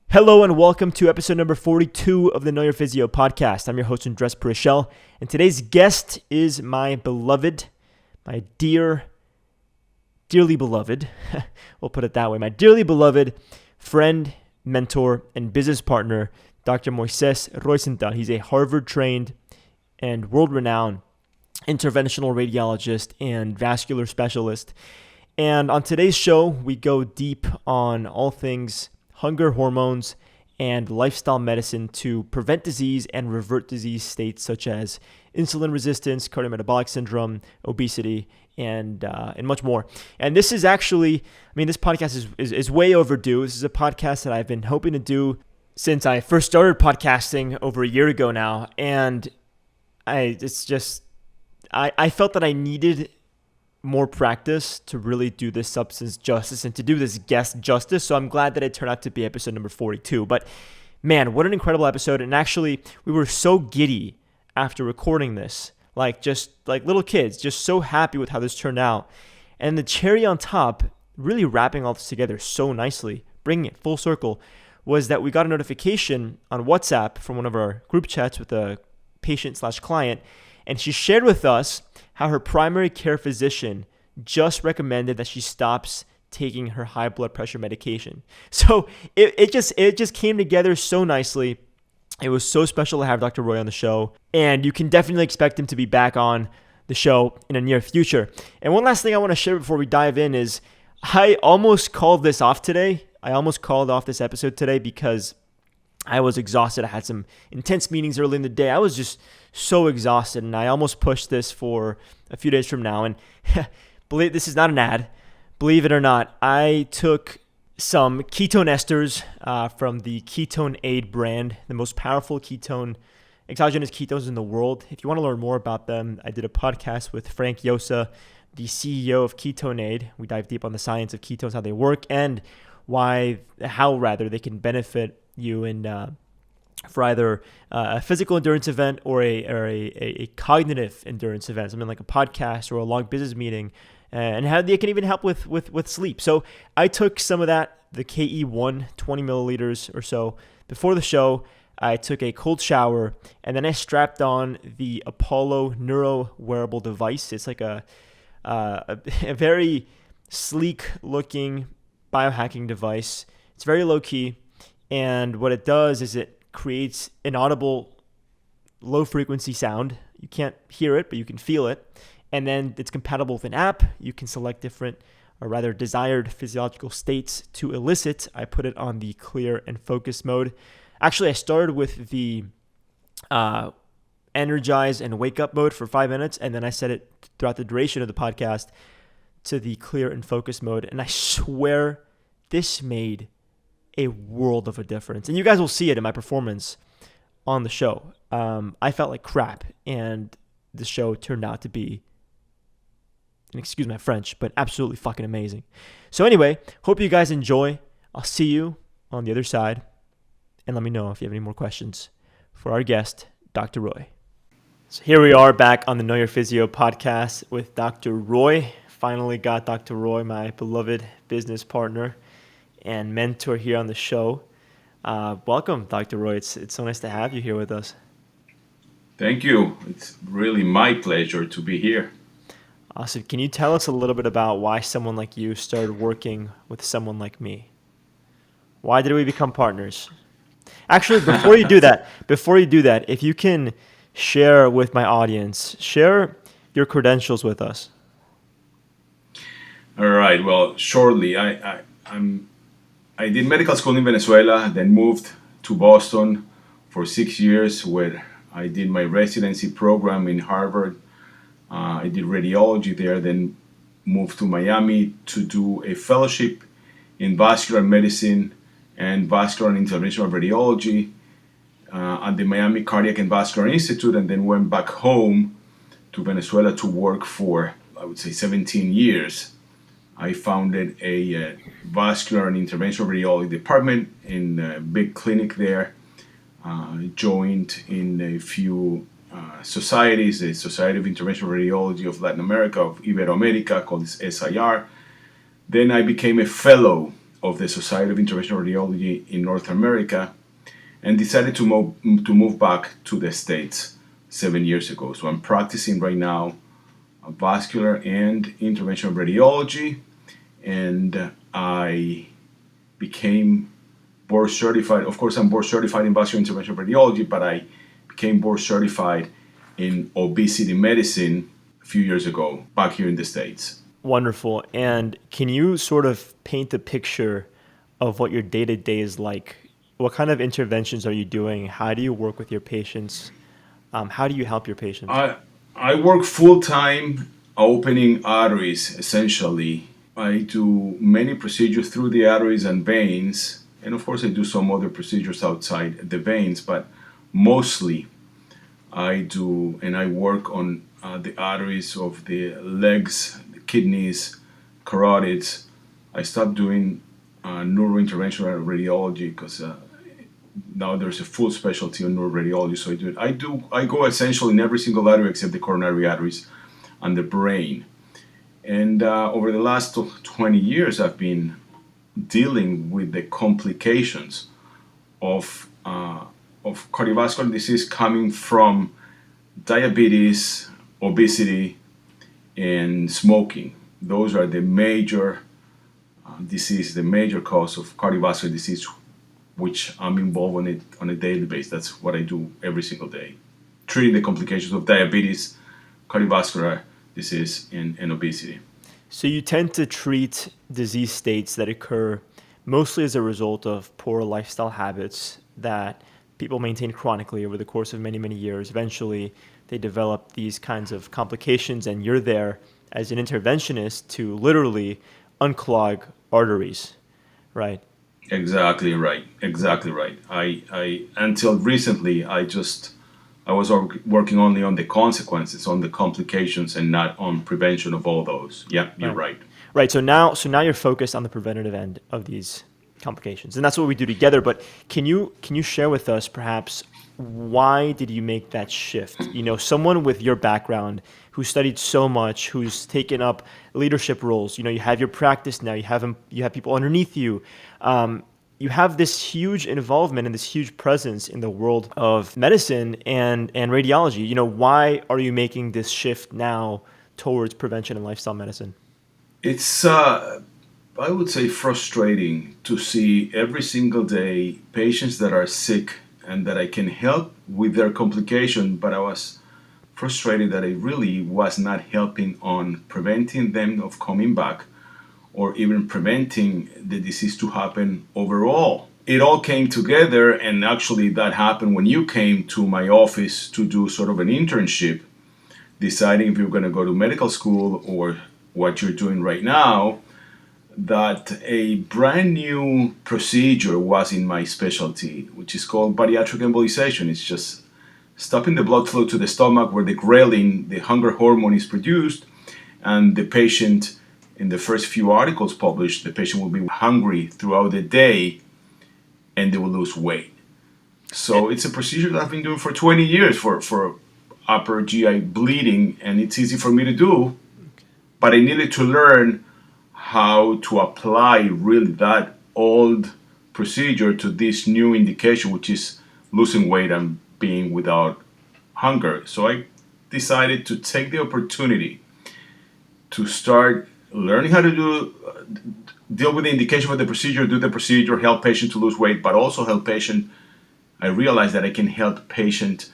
Hello and welcome to episode number 42 of the Know Your Physio podcast. I'm your host, Andrés Preschel, and today's guest is my beloved, my dearly beloved, we'll put it that way, my dearly beloved friend, mentor, and business partner, Dr. Moisés Roizental. He's a Harvard-trained and world-renowned interventional radiologist and vascular specialist. And on today's show, we go deep on all things hunger hormones, and lifestyle medicine to prevent disease and revert disease states such as insulin resistance, cardiometabolic syndrome, obesity, and much more. And this is actually, this podcast is way overdue. This is a podcast that I've been hoping to do since I first started podcasting over a year ago now. And I felt that I needed more practice to really do this substance justice and to do this guest justice. So I'm glad that it turned out to be episode number 42. But man, what an incredible episode. And actually, we were so giddy after recording this, like little kids, just so happy with how this turned out. And the cherry on top, really wrapping all this together so nicely, bringing it full circle, was that we got a notification on WhatsApp from one of our group chats with a patient/client. And she shared with us how her primary care physician just recommended that she stops taking her high blood pressure medication. So it just came together so nicely. It was so special to have Dr. Roy on the show, and you can definitely expect him to be back on the show in the near future. And one last thing I want to share before we dive in is I almost called this off today. I almost called off this episode today because I was exhausted. I had some intense meetings early in the day. I was just so exhausted, and I almost pushed this for a few days from now. And believe this is not an ad. Believe it or not, I took some ketone esters from the KetoneAid brand, the most powerful exogenous ketones in the world. If you want to learn more about them, I did a podcast with Frank Yosa, the CEO of KetoneAid. We dive deep on the science of ketones, how they work, and how they can benefit you for either a physical endurance event or a cognitive endurance event, something like a podcast or a long business meeting, and how they can even help with sleep. So I took some of that, the KE1, 20 milliliters or so, before the show. I took a cold shower, and then I strapped on the Apollo Neuro wearable device. It's like a very sleek-looking biohacking device. It's very low-key. And what it does is it creates an audible low-frequency sound. You can't hear it, but you can feel it. And then it's compatible with an app. You can select different, or rather desired physiological states to elicit. I put it on the clear and focus mode. Actually, I started with the energize and wake up mode for 5 minutes, and then I set it throughout the duration of the podcast to the clear and focus mode. And I swear this made a world of a difference. And you guys will see it in my performance on the show. I felt like crap, and the show turned out to be, and excuse my French, but absolutely fucking amazing. So anyway, hope you guys enjoy. I'll see you on the other side, and let me know if you have any more questions for our guest, Dr. Roy. So here we are back on the Know Your Physio podcast with Dr. Roy. Finally got Dr. Roy, my beloved business partner and mentor, here on the show. Welcome, Dr. Roy. It's so nice to have you here with us. Thank you. It's really my pleasure to be here. Awesome. Can you tell us a little bit about why someone like you started working with someone like me? Why did we become partners? Actually, before you do that, if you can share with my audience, share your credentials with us. All right. Well, shortly, I did medical school in Venezuela, then moved to Boston for 6 years, where I did my residency program in Harvard. I did radiology there, then moved to Miami to do a fellowship in vascular medicine and vascular and interventional radiology at the Miami Cardiac and Vascular Institute, and then went back home to Venezuela to work for, I would say, 17 years. I founded a vascular and interventional radiology department in a big clinic there. Joined in a few societies, the Society of Interventional Radiology of Latin America, of Iberoamerica, called SIR. Then I became a fellow of the Society of Interventional Radiology in North America, and decided to move back to the States 7 years ago. So I'm practicing right now vascular and interventional radiology, and I became board certified. Of course, I'm board certified in vascular interventional radiology, but I became board certified in obesity medicine a few years ago back here in the States. Wonderful. And can you sort of paint a picture of what your day-to-day is like? What kind of interventions are you doing? How do you work with your patients? How do you help your patients? I work full time opening arteries essentially. I do many procedures through the arteries and veins, and of course, I do some other procedures outside the veins, but mostly I work on the arteries of the legs, the kidneys, carotids. I stopped doing neurointerventional radiology because now there's a full specialty on neuroradiology. So I go essentially in every single artery except the coronary arteries and the brain. And over the last 20 years, I've been dealing with the complications of cardiovascular disease coming from diabetes, obesity, and smoking. Those are the major the major cause of cardiovascular disease, which I'm involved in it on a daily basis. That's what I do every single day, treating the complications of diabetes, cardiovascular disease, and obesity. So you tend to treat disease states that occur mostly as a result of poor lifestyle habits that people maintain chronically over the course of many, many years. Eventually, they develop these kinds of complications, and you're there as an interventionist to literally unclog arteries, right? Exactly right. Exactly right. I until recently, I was working only on the consequences, on the complications, and not on prevention of all those. Yeah, you're Right. right. Right. So now you're focused on the preventative end of these complications, and that's what we do together. But can you share with us perhaps why did you make that shift? You know, someone with your background who studied so much, who's taken up leadership roles. You know, you have your practice now. You have people underneath you. You have this huge involvement and this huge presence in the world of medicine and radiology. You know, why are you making this shift now towards prevention and lifestyle medicine? It's I would say frustrating to see every single day patients that are sick and that I can help with their complication, but I was frustrated that I really was not helping on preventing them of coming back or even preventing the disease to happen overall. It all came together, and actually that happened when you came to my office to do sort of an internship, deciding if you're going to go to medical school or what you're doing right now, that a brand new procedure was in my specialty, which is called bariatric embolization. It's just stopping the blood flow to the stomach where the ghrelin, the hunger hormone, is produced, and the patient, in the first few articles published, the patient will be hungry throughout the day and they will lose weight. So it's a procedure that I've been doing for 20 years for upper GI bleeding, and it's easy for me to do, but I needed to learn how to apply really that old procedure to this new indication, which is losing weight and being without hunger. So I decided to take the opportunity to start learning how to deal with the indication of the procedure, do the procedure, help patient to lose weight, but also help patient. I realized that I can help patient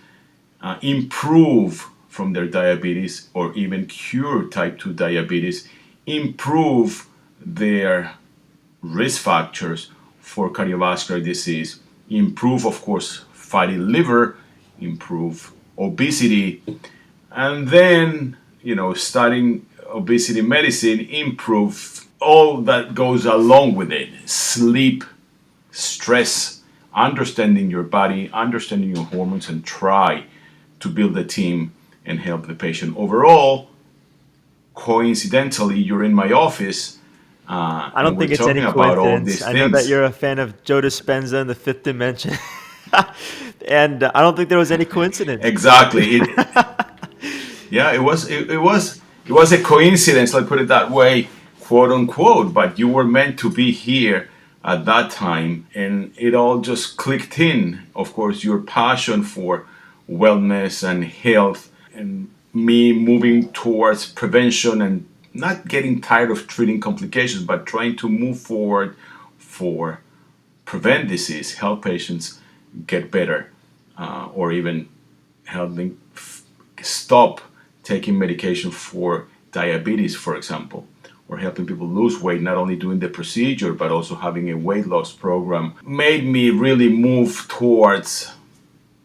improve from their diabetes or even cure type 2 diabetes, improve their risk factors for cardiovascular disease, improve, of course, fatty liver, improve obesity, and then, studying obesity medicine, improve all that goes along with it: sleep, stress, understanding your body, understanding your hormones, and try to build a team and help the patient overall. Coincidentally, you're in my office, I and don't we're think it's any talking about all coincidence. these I know that things. you're a fan of Joe Dispenza and the Fifth Dimension, and I don't think there was any coincidence. Exactly. Yeah, it was a coincidence. Let's put it that way, quote unquote. But you were meant to be here at that time, and it all just clicked in. Of course, your passion for wellness and health, and me moving towards prevention and not getting tired of treating complications, but trying to move forward for prevent disease, help patients get better, or even helping stop taking medication for diabetes, for example, or helping people lose weight, not only doing the procedure, but also having a weight loss program, made me really move towards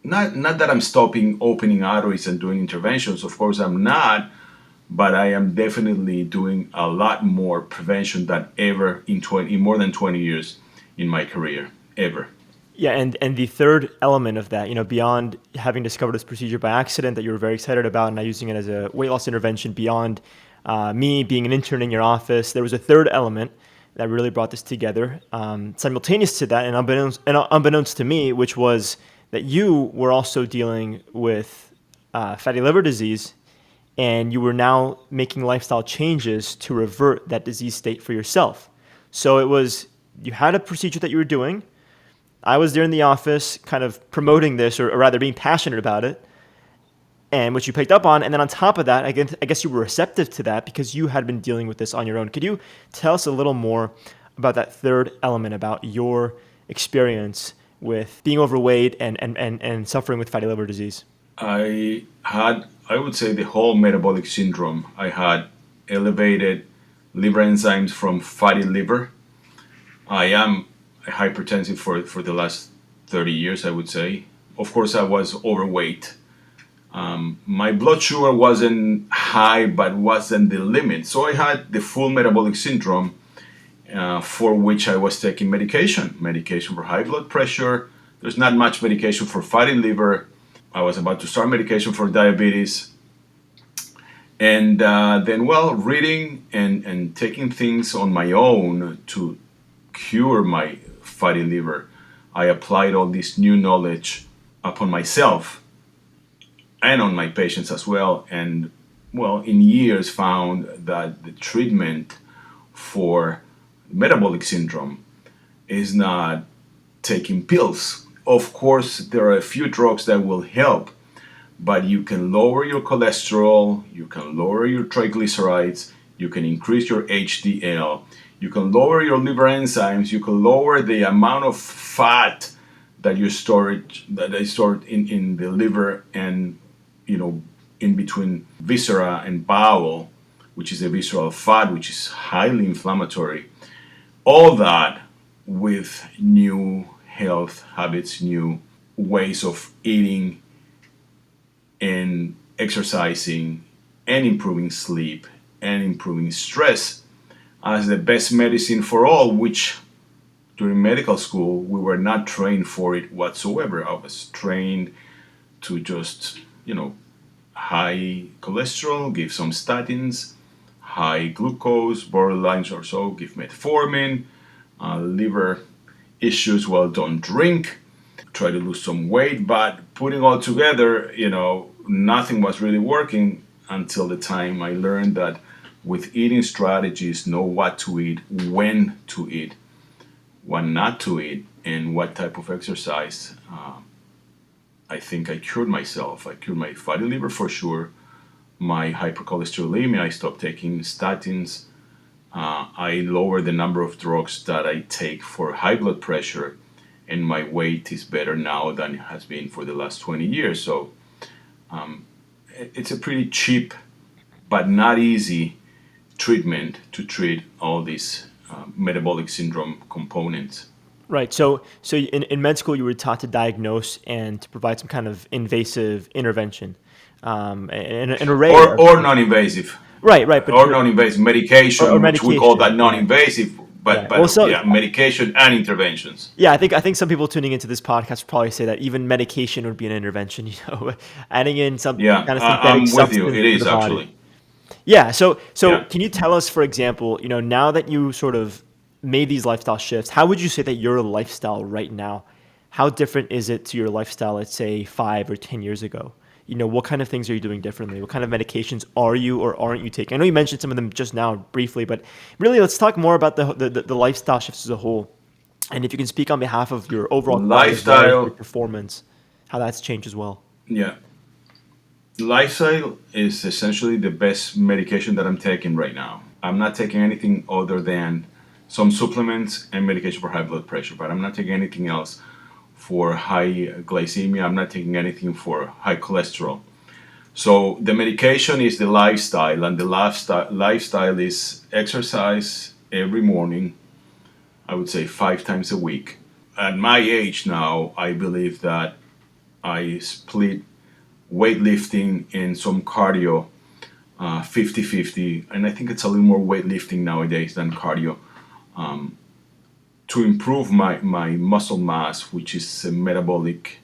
not that I'm stopping opening arteries and doing interventions. Of course, I'm not, but I am definitely doing a lot more prevention than ever in more than 20 years in my career, ever. Yeah, and the third element of that, beyond having discovered this procedure by accident that you were very excited about and now using it as a weight loss intervention, beyond me being an intern in your office, there was a third element that really brought this together. Simultaneous to that, and unbeknownst to me, which was that you were also dealing with fatty liver disease, and you were now making lifestyle changes to revert that disease state for yourself. So you had a procedure that you were doing. I was there in the office kind of promoting this, or rather being passionate about it, and which you picked up on. And then on top of that, I guess you were receptive to that because you had been dealing with this on your own. Could you tell us a little more about that third element, about your experience with being overweight and suffering with fatty liver disease? I would say, the whole metabolic syndrome. I had elevated liver enzymes from fatty liver. I am hypertensive for the last 30 years, I would say. Of course, I was overweight. My blood sugar wasn't high, but wasn't the limit. So I had the full metabolic syndrome, for which I was taking medication for high blood pressure. There's not much medication for fatty liver. I was about to start medication for diabetes. And then, reading and taking things on my own to cure my fatty liver, I applied all this new knowledge upon myself and on my patients as well. And, in years found that the treatment for metabolic syndrome is not taking pills. Of course, there are a few drugs that will help, but you can lower your cholesterol, you can lower your triglycerides, you can increase your HDL, you can lower your liver enzymes, you can lower the amount of fat that is stored in the liver and, in between viscera and bowel, which is a visceral fat, which is highly inflammatory. All that with new health habits, new ways of eating and exercising and improving sleep and improving stress as the best medicine for all, which during medical school we were not trained for it whatsoever. I was trained to just, high cholesterol, give some statins, high glucose, borderlines or so, give metformin, liver issues, don't drink, try to lose some weight. But putting all together, nothing was really working until the time I learned that with eating strategies, know what to eat, when to eat, what not to eat, and what type of exercise. I think I cured myself. I cured my fatty liver for sure, my hypercholesterolemia. I stopped taking statins. I lowered the number of drugs that I take for high blood pressure, and my weight is better now than it has been for the last 20 years. So it's a pretty cheap but not easy treatment to treat all these metabolic syndrome components. Right. So in med school, you were taught to diagnose and to provide some kind of invasive intervention, an array or non-invasive. Right. But or non-invasive medication, or which we call that medication. non-invasive, but medication and interventions. Yeah, I think some people tuning into this podcast would probably say that even medication would be an intervention. Adding in some kind of synthetic I'm with substance you. It to is the body. actually. Yeah. So can you tell us, for example, now that you sort of made these lifestyle shifts, how would you say that your lifestyle right now, how different is it to your lifestyle, let's say 5 or 10 years ago? What kind of things are you doing differently? What kind of medications are you or aren't you taking? I know you mentioned some of them just now briefly, but really let's talk more about the lifestyle shifts as a whole. And if you can speak on behalf of your overall quality of life, your Lifestyle, performance, how that's changed as well. yeah, lifestyle is essentially the best medication that I'm taking right now. I'm not taking anything other than some supplements and medication for high blood pressure, but I'm not taking anything else for high glycemia. I'm not taking anything for high cholesterol. So the medication is the lifestyle, and the lifestyle is exercise every morning. I would say 5 times a week. At my age now, I believe that I split weightlifting and some cardio 50-50, and I think it's a little more weightlifting nowadays than cardio, to improve my muscle mass, which is a metabolic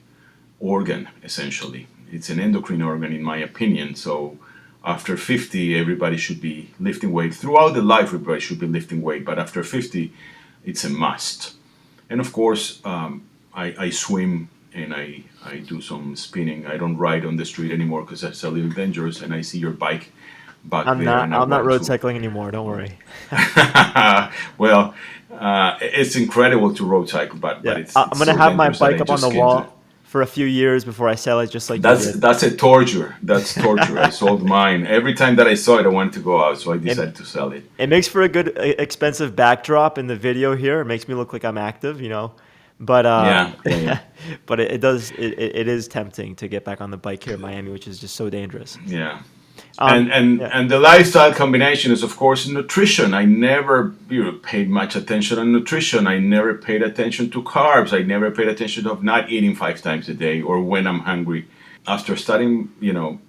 organ essentially. It's an endocrine organ, in my opinion. So after 50, everybody should be lifting weight. Throughout the life, everybody should be lifting weight, but after 50, it's a must. And of course, I swim and I do some spinning. I don't ride on the street anymore because that's a little dangerous. And I see your bike back I'm there, not and I I'm not want road to. cycling anymore. Don't worry. Well, it's incredible to road cycle, but Yeah, it's I'm gonna so have my dangerous that I bike up on just the can't do it. wall for a few years before I sell it, just like you That's did. that's a torture. That's torture. I sold mine. Every time that I saw it, I wanted to go out, so I It decided to sell it. it makes for a good expensive backdrop in the video here. It makes me look like I'm active, But Yeah, yeah, yeah, but it is tempting to get back on the bike here in Miami, which is just so dangerous. yeah. And and Yeah. and the lifestyle combination is, of course, nutrition. I never paid much attention on nutrition. I never paid attention to carbs. I never paid attention of not eating 5 times a day or when I'm hungry. After studying,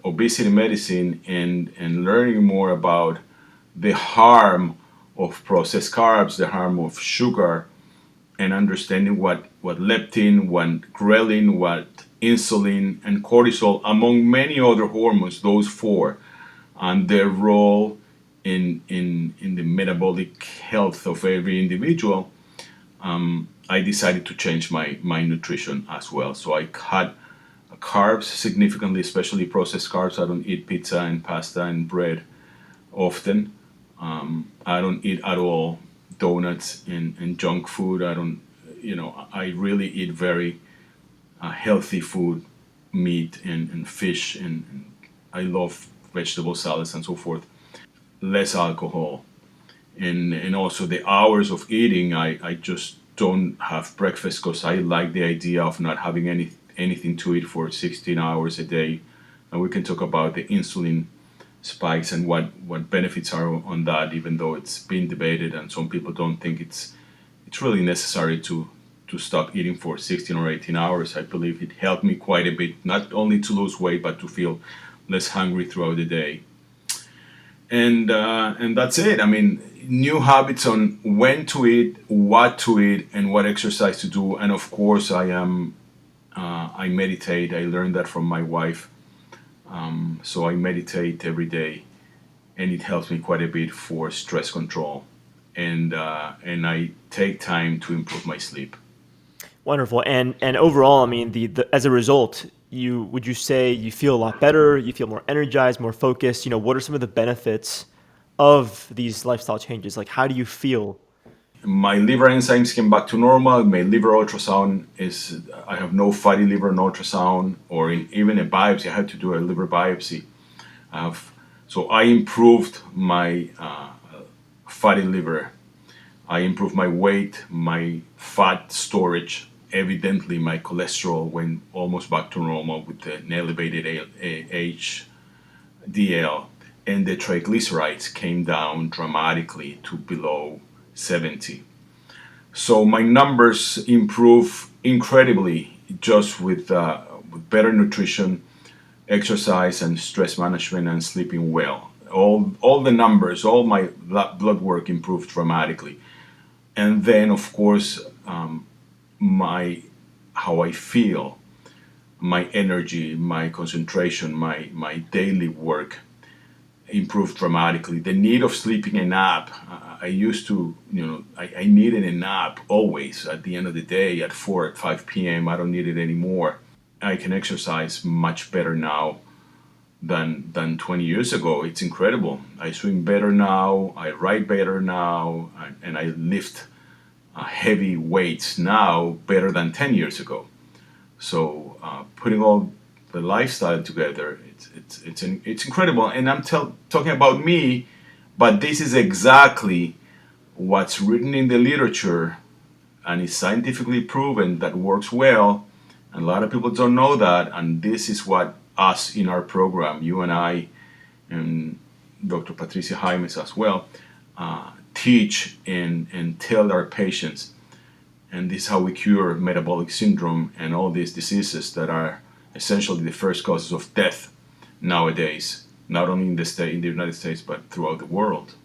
obesity medicine and learning more about the harm of processed carbs, the harm of sugar, and understanding what leptin, what ghrelin, what insulin, and cortisol, among many other hormones, those four, and their role in the metabolic health of every individual, I decided to change my nutrition as well. So I cut carbs significantly, especially processed carbs. I don't eat pizza and pasta and bread often. I don't eat at all donuts and junk food. I don't, I really eat very healthy food, meat and fish, and I love vegetable salads and so forth. Less alcohol, and also the hours of eating. I just don't have breakfast because I like the idea of not having anything to eat for 16 hours a day. And we can talk about the insulin spikes and what benefits are on that, even though it's been debated and some people don't think it's really necessary to stop eating for 16 or 18 hours. I believe it helped me quite a bit, not only to lose weight, but to feel less hungry throughout the day. And that's it. I mean, new habits on when to eat, what to eat, and what exercise to do. And of course, I meditate. I learned that from my wife. So I meditate every day, and it helps me quite a bit for stress control. And I take time to improve my sleep. Wonderful. And overall, I mean, the as a result, would you say you feel a lot better? You feel more energized, more focused? What are some of the benefits of these lifestyle changes? Like, how do you feel? My liver enzymes came back to normal. My liver ultrasound is, I have no fatty liver in ultrasound or even a biopsy. I had to do a liver biopsy. So I improved my fatty liver. I improved my weight, my fat storage. Evidently, my cholesterol went almost back to normal with an elevated HDL, and the triglycerides came down dramatically to below 70. So my numbers improve incredibly just with better nutrition, exercise, and stress management and sleeping well. All the numbers, all my blood work improved dramatically. And then, of course, my how I feel, my energy, my concentration, my daily work improved dramatically. The need of sleeping a nap. I used to, I needed a nap always at the end of the day at 4 at 5 p.m. I don't need it anymore. I can exercise much better now than 20 years ago. It's incredible. I swim better now. I ride better now, and I lift heavy weights now better than 10 years ago. So putting all the lifestyle together, it's incredible. And I'm talking about me, but this is exactly what's written in the literature and is scientifically proven that works well. And a lot of people don't know that. And this is what us in our program, you and I, and Dr. Patricia Jaimes as well, teach and tell our patients. And this is how we cure metabolic syndrome and all these diseases that are essentially the first causes of death nowadays, not only in the United States, but throughout the world.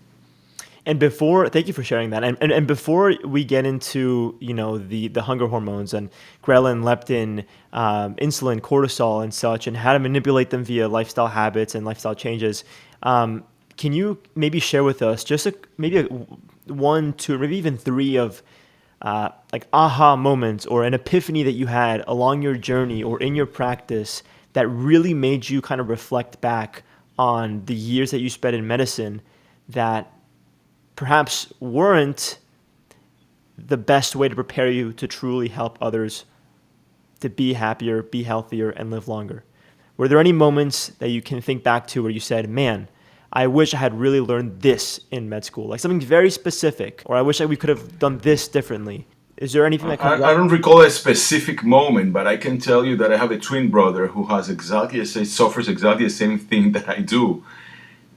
And thank you for sharing that. And before we get into, the hunger hormones and ghrelin, leptin, insulin, cortisol, and such, and how to manipulate them via lifestyle habits and lifestyle changes, can you maybe share with us just maybe one, two, or maybe even three of like aha moments or an epiphany that you had along your journey or in your practice that really made you kind of reflect back on the years that you spent in medicine that perhaps weren't the best way to prepare you to truly help others to be happier, be healthier, and live longer? Were there any moments that you can think back to where you said, man, I wish I had really learned this in med school, like something very specific, or I wish we could have done this differently? Is there anything that comes up? I don't recall a specific moment, but I can tell you that I have a twin brother who has suffers exactly the same thing that I do.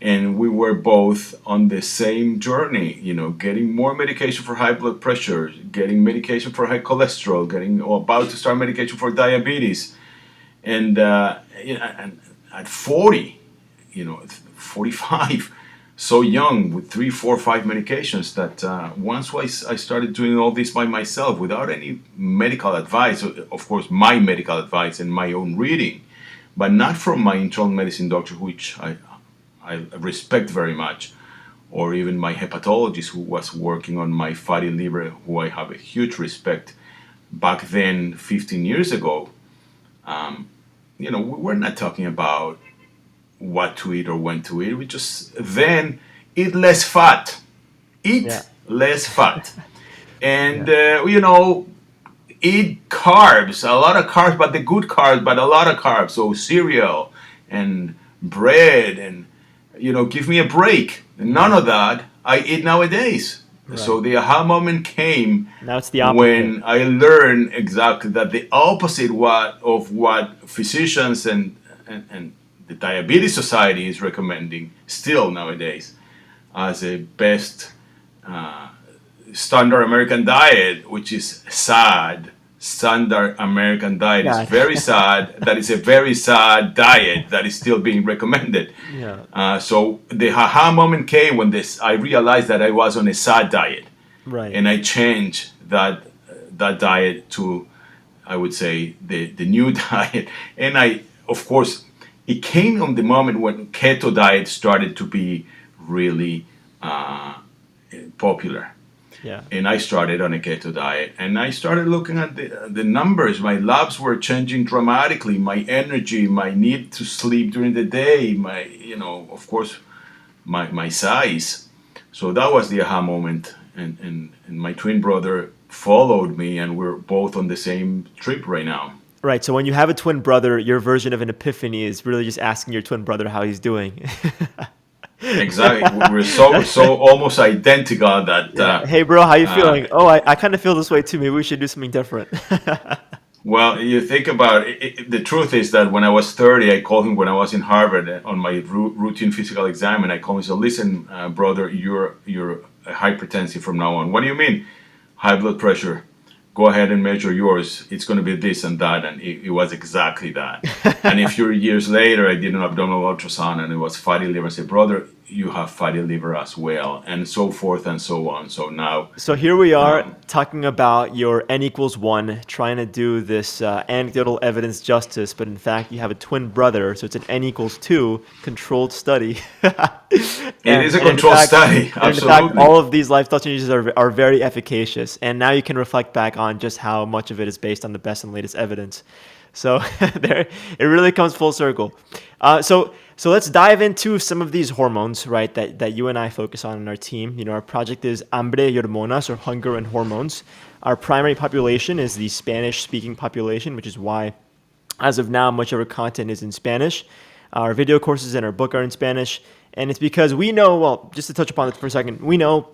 And we were both on the same journey, getting more medication for high blood pressure, getting medication for high cholesterol, about to start medication for diabetes. And, and at 40, 45, so young with 3, 4, 5 medications that once I started doing all this by myself without any medical advice, of course, my medical advice and my own reading, but not from my internal medicine doctor, which I respect very much, or even my hepatologist who was working on my fatty liver, who I have a huge respect. Back then, 15 years ago, we were not talking about what to eat or when to eat. We just then eat less fat. Less fat. And, eat carbs, a lot of carbs, but the good carbs, but a lot of carbs. So cereal and bread and, give me a break. None of that I eat nowadays. Right. So the aha moment came now it's the opposite. When I learned exactly that the opposite of what physicians and the Diabetes Society is recommending still nowadays as a best standard American diet, which is sad. Standard American diet is very sad. That is a very sad diet that is still being recommended. Yeah. So the aha moment came when I realized that I was on a sad diet, right? And I changed that diet to, I would say, the new diet. And of course, it came on the moment when keto diet started to be really popular. Yeah. And I started on a keto diet, and I started looking at the numbers. My labs were changing dramatically. My energy, my need to sleep during the day, of course, my size. So that was the aha moment. And my twin brother followed me, and we're both on the same trip right now. Right. So when you have a twin brother, your version of an epiphany is really just asking your twin brother how he's doing. Exactly. We're so almost identical that. Hey, bro, how you feeling? Oh, I kind of feel this way too. Maybe we should do something different. Well, you think about it. The truth is that when I was 30, I called him when I was in Harvard on my routine physical exam, and I called him and said, "Listen, brother, you're hypertensive from now on." "What do you mean?" "High blood pressure. Go ahead and measure yours. It's going to be this and that." And it was exactly that. And a few years later, I did an abdominal ultrasound, and it was fatty liver. I said, "Brother, you have fatty liver as well," and so forth and so on. So here we are talking about your N=1, trying to do this anecdotal evidence justice, but in fact you have a twin brother, so it's an N=2 controlled study. It is a controlled study, absolutely. In fact, all of these lifestyle changes are very efficacious, and now you can reflect back on just how much of it is based on the best and latest evidence. So it really comes full circle. So So let's dive into some of these hormones, right, that you and I focus on in our team. Our project is Hambre y Hormonas, or Hunger and Hormones. Our primary population is the Spanish-speaking population, which is why, as of now, much of our content is in Spanish. Our video courses and our book are in Spanish. And it's because we know, well, just to touch upon it for a second, we know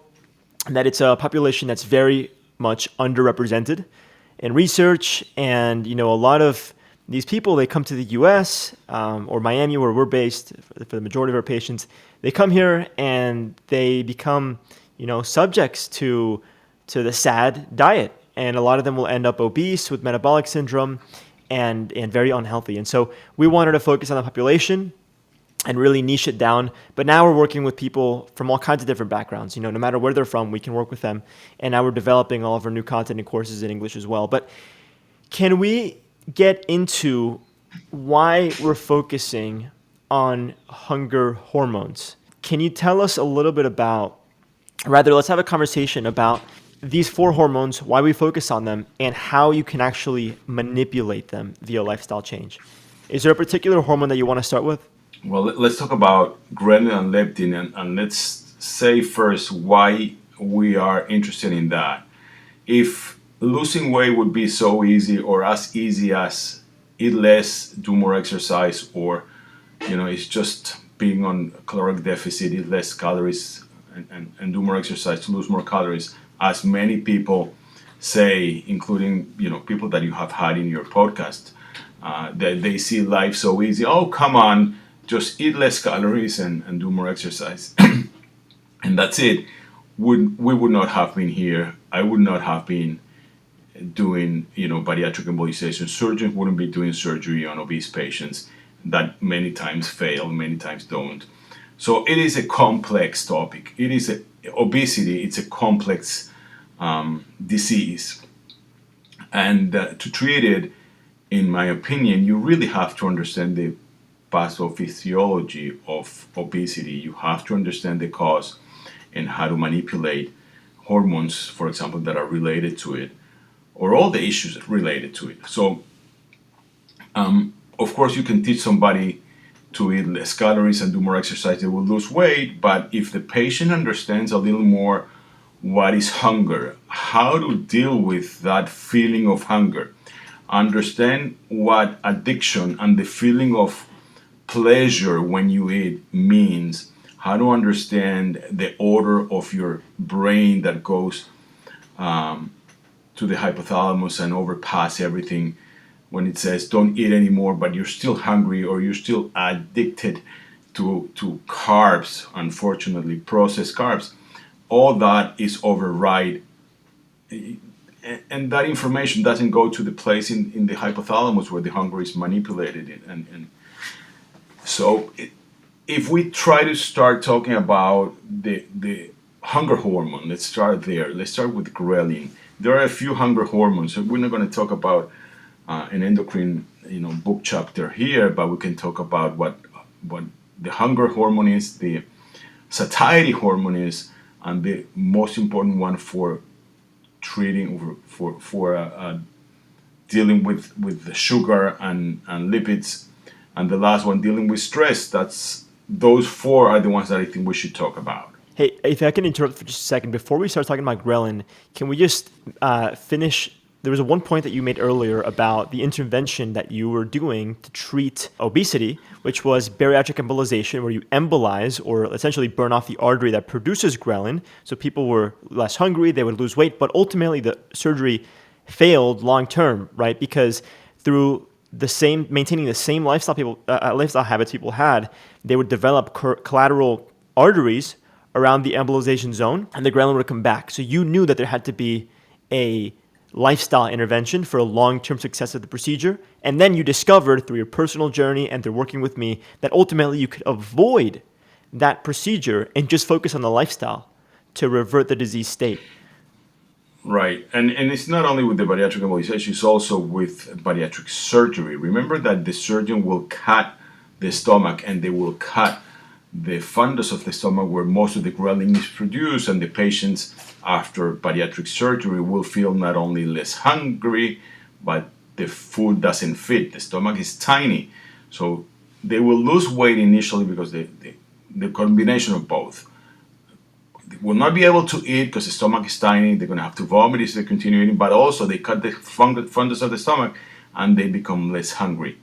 that it's a population that's very much underrepresented in research. And, a lot of these people, they come to the US or Miami, where we're based for the majority of our patients. They come here and they become, subjects to the SAD diet. And a lot of them will end up obese with metabolic syndrome and very unhealthy. And so we wanted to focus on the population and really niche it down. But now we're working with people from all kinds of different backgrounds. No matter where they're from, we can work with them. And now we're developing all of our new content and courses in English as well. But can we get into why we're focusing on hunger hormones? Can you tell us a little bit let's have a conversation about these 4 hormones, why we focus on them, and how you can actually manipulate them via lifestyle change. Is there a particular hormone that you want to start with? Well, let's talk about ghrelin and leptin, and let's say first why we are interested in that. If losing weight would be so easy, or as easy as eat less, do more exercise, or it's just being on caloric deficit, eat less calories and do more exercise to lose more calories, as many people say, including people that you have had in your podcast, that they see life so easy. Oh, come on, just eat less calories and do more exercise, and that's it. We would not have been here. I would not have been doing bariatric embolization. Surgeons wouldn't be doing surgery on obese patients that many times fail, many times don't. So it is a complex topic. Obesity. It's a complex disease, and to treat it, in my opinion, you really have to understand the pathophysiology of obesity. You have to understand the cause and how to manipulate hormones, for example, that are related to it, or all the issues related to it. So, of course, you can teach somebody to eat less calories and do more exercise, they will lose weight. But if the patient understands a little more what is hunger, how to deal with that feeling of hunger, understand what addiction and the feeling of pleasure when you eat means, how to understand the order of your brain that goes to the hypothalamus and overpass everything when it says don't eat anymore, but you're still hungry or you're still addicted to carbs, unfortunately, processed carbs. All that is override, and that information doesn't go to the place in the hypothalamus where the hunger is manipulated. And so if we try to start talking about the hunger hormone, let's start there. Let's start with ghrelin. There are a few hunger hormones, so we're not going to talk about an endocrine book chapter here, but we can talk about what the hunger hormone is, the satiety hormone is, and the most important one for treating for dealing with the sugar and lipids, and the last one dealing with stress. Those 4 are the ones that I think we should talk about. Hey, if I can interrupt for just a second before we start talking about ghrelin, can we just finish? There was one point that you made earlier about the intervention that you were doing to treat obesity, which was bariatric embolization, where you embolize or essentially burn off the artery that produces ghrelin. So people were less hungry, they would lose weight, but ultimately the surgery failed long term, right? Because through maintaining the same lifestyle habits people had, they would develop collateral arteries around the embolization zone, and the ghrelin would come back. So you knew that there had to be a lifestyle intervention for a long-term success of the procedure. And then you discovered through your personal journey and through working with me that ultimately you could avoid that procedure and just focus on the lifestyle to revert the disease state. Right. And it's not only with the bariatric embolization, it's also with bariatric surgery. Remember that the surgeon will cut the stomach and they will cut the fundus of the stomach where most of the ghrelin is produced, and the patients after bariatric surgery will feel not only less hungry, but the food doesn't fit. The stomach is tiny. So they will lose weight initially because the combination of both. They will not be able to eat because the stomach is tiny. They're going to have to vomit if they continue eating, but also they cut the fundus of the stomach and they become less hungry.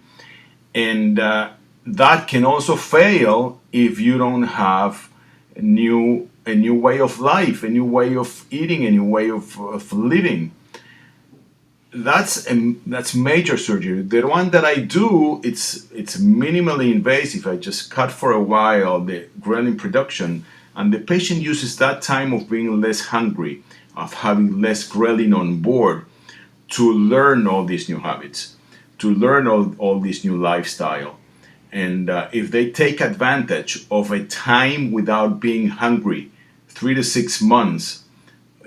And that can also fail if you don't have a new way of life, a new way of eating, a new way of living. That's major surgery. The one that I do, it's minimally invasive. I just cut for a while the ghrelin production, and the patient uses that time of being less hungry, of having less ghrelin on board, to learn all these new habits, to learn all this new lifestyle. And if they take advantage of a time without being hungry, 3 to 6 months,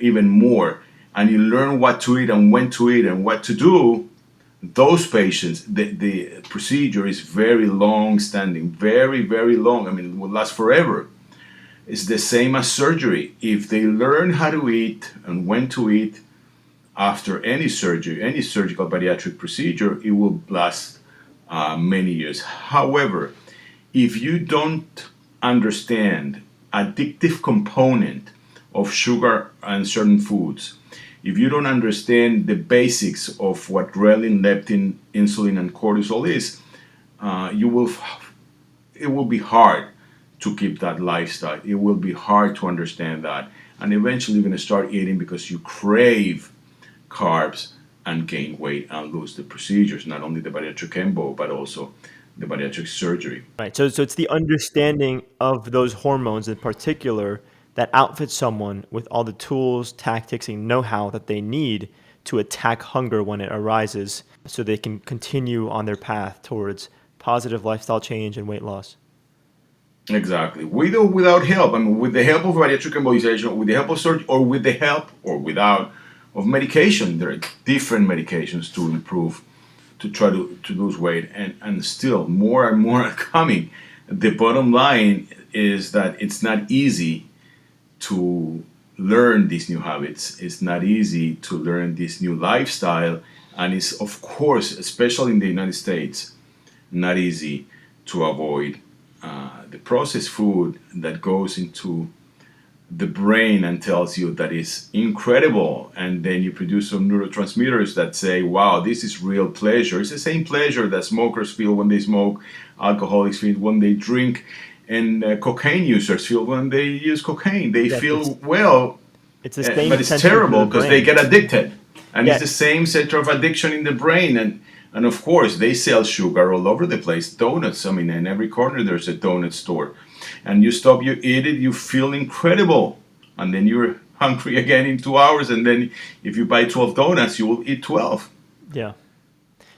even more, and you learn what to eat and when to eat and what to do, those patients, the procedure is very long standing, very, very long. I mean, it will last forever. It's the same as surgery. If they learn how to eat and when to eat after any surgery, any surgical bariatric procedure, it will last many years. However, if you don't understand addictive component of sugar and certain foods, if you don't understand the basics of what ghrelin, leptin, insulin, and cortisol is, it will be hard to keep that lifestyle. It will be hard to understand that, and eventually you're going to start eating because you crave carbs and gain weight and lose the procedures, not only the bariatric embo, but also the bariatric surgery. Right. So it's the understanding of those hormones in particular that outfits someone with all the tools, tactics, and know-how that they need to attack hunger when it arises so they can continue on their path towards positive lifestyle change and weight loss. Exactly. With or without help. I mean, with the help of bariatric embolization, with the help of surgery, or with the help or without of medication. There are different medications to improve, to try to lose weight, and still more and more are coming. The bottom line is that it's not easy to learn these new habits. It's not easy to learn this new lifestyle, and it's, of course, especially in the United States, not easy to avoid the processed food that goes into the brain and tells you that is incredible, and then you produce some neurotransmitters that say, wow, this is real pleasure. It's the same pleasure that smokers feel when they smoke, alcoholics feel when they drink, and cocaine users feel when they use cocaine. They feel well, it's the same, but it's terrible because they get addicted, and Yeah. it's the same center of addiction in the brain. And of course, they sell sugar all over the place. Donuts, I mean, in every corner there's a donut store. And you stop, you eat it, you feel incredible. And then you're hungry again in 2 hours. And then if you buy 12 donuts, you will eat 12. Yeah.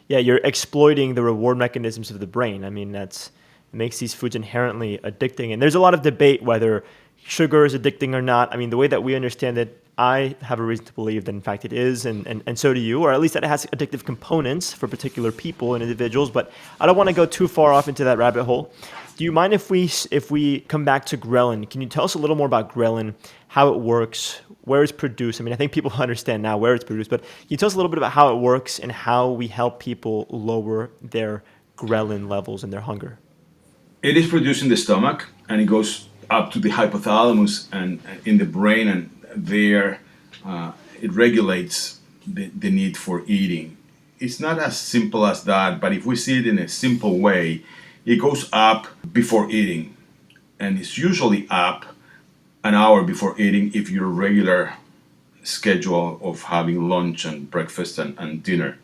Yeah, you're exploiting the reward mechanisms of the brain. I mean, it makes these foods inherently addicting. And there's a lot of debate whether sugar is addicting or not. I mean, the way that we understand it, I have a reason to believe that in fact it is, and so do you, or at least that it has addictive components for particular people and individuals, but I don't want to go too far off into that rabbit hole. Do you mind if we come back to ghrelin? Can you tell us a little more about ghrelin, how it works, where it's produced? I mean, I think people understand now where it's produced, but can you tell us a little bit about how it works and how we help people lower their ghrelin levels and their hunger? It is produced in the stomach, and it goes up to the hypothalamus and in the brain, and there it regulates the need for eating. It's not as simple as that, but if we see it in a simple way, it goes up before eating, and it's usually up an hour before eating if your regular schedule of having lunch and breakfast and dinner.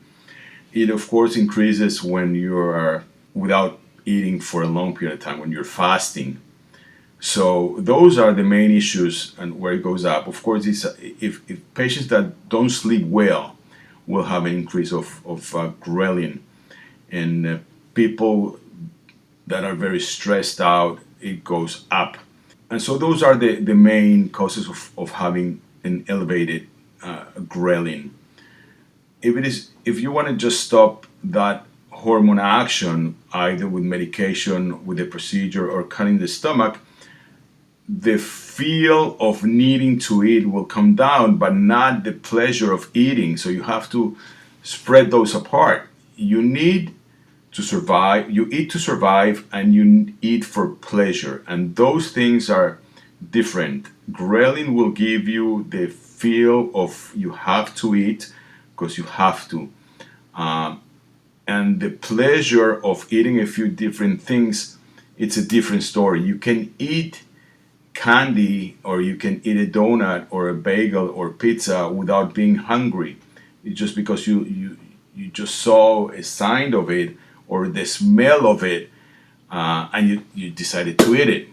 It of course increases when you are without eating for a long period of time, when you're fasting. So those are the main issues and where it goes up. Of course, if patients that don't sleep well will have an increase of ghrelin, and people that are very stressed out, it goes up. And so those are the main causes of having an elevated ghrelin. If you want to just stop that hormone action, either with medication, with a procedure, or cutting the stomach, the feel of needing to eat will come down, but not the pleasure of eating. So you have to spread those apart. You need to survive. You eat to survive, and you eat for pleasure, and those things are different. Ghrelin will give you the feel of you have to eat because you have to, and the pleasure of eating a few different things. It's a different story. You can eat candy, or you can eat a donut or a bagel or pizza without being hungry. It's just because you just saw a sign of it or the smell of it, and you decided to eat it,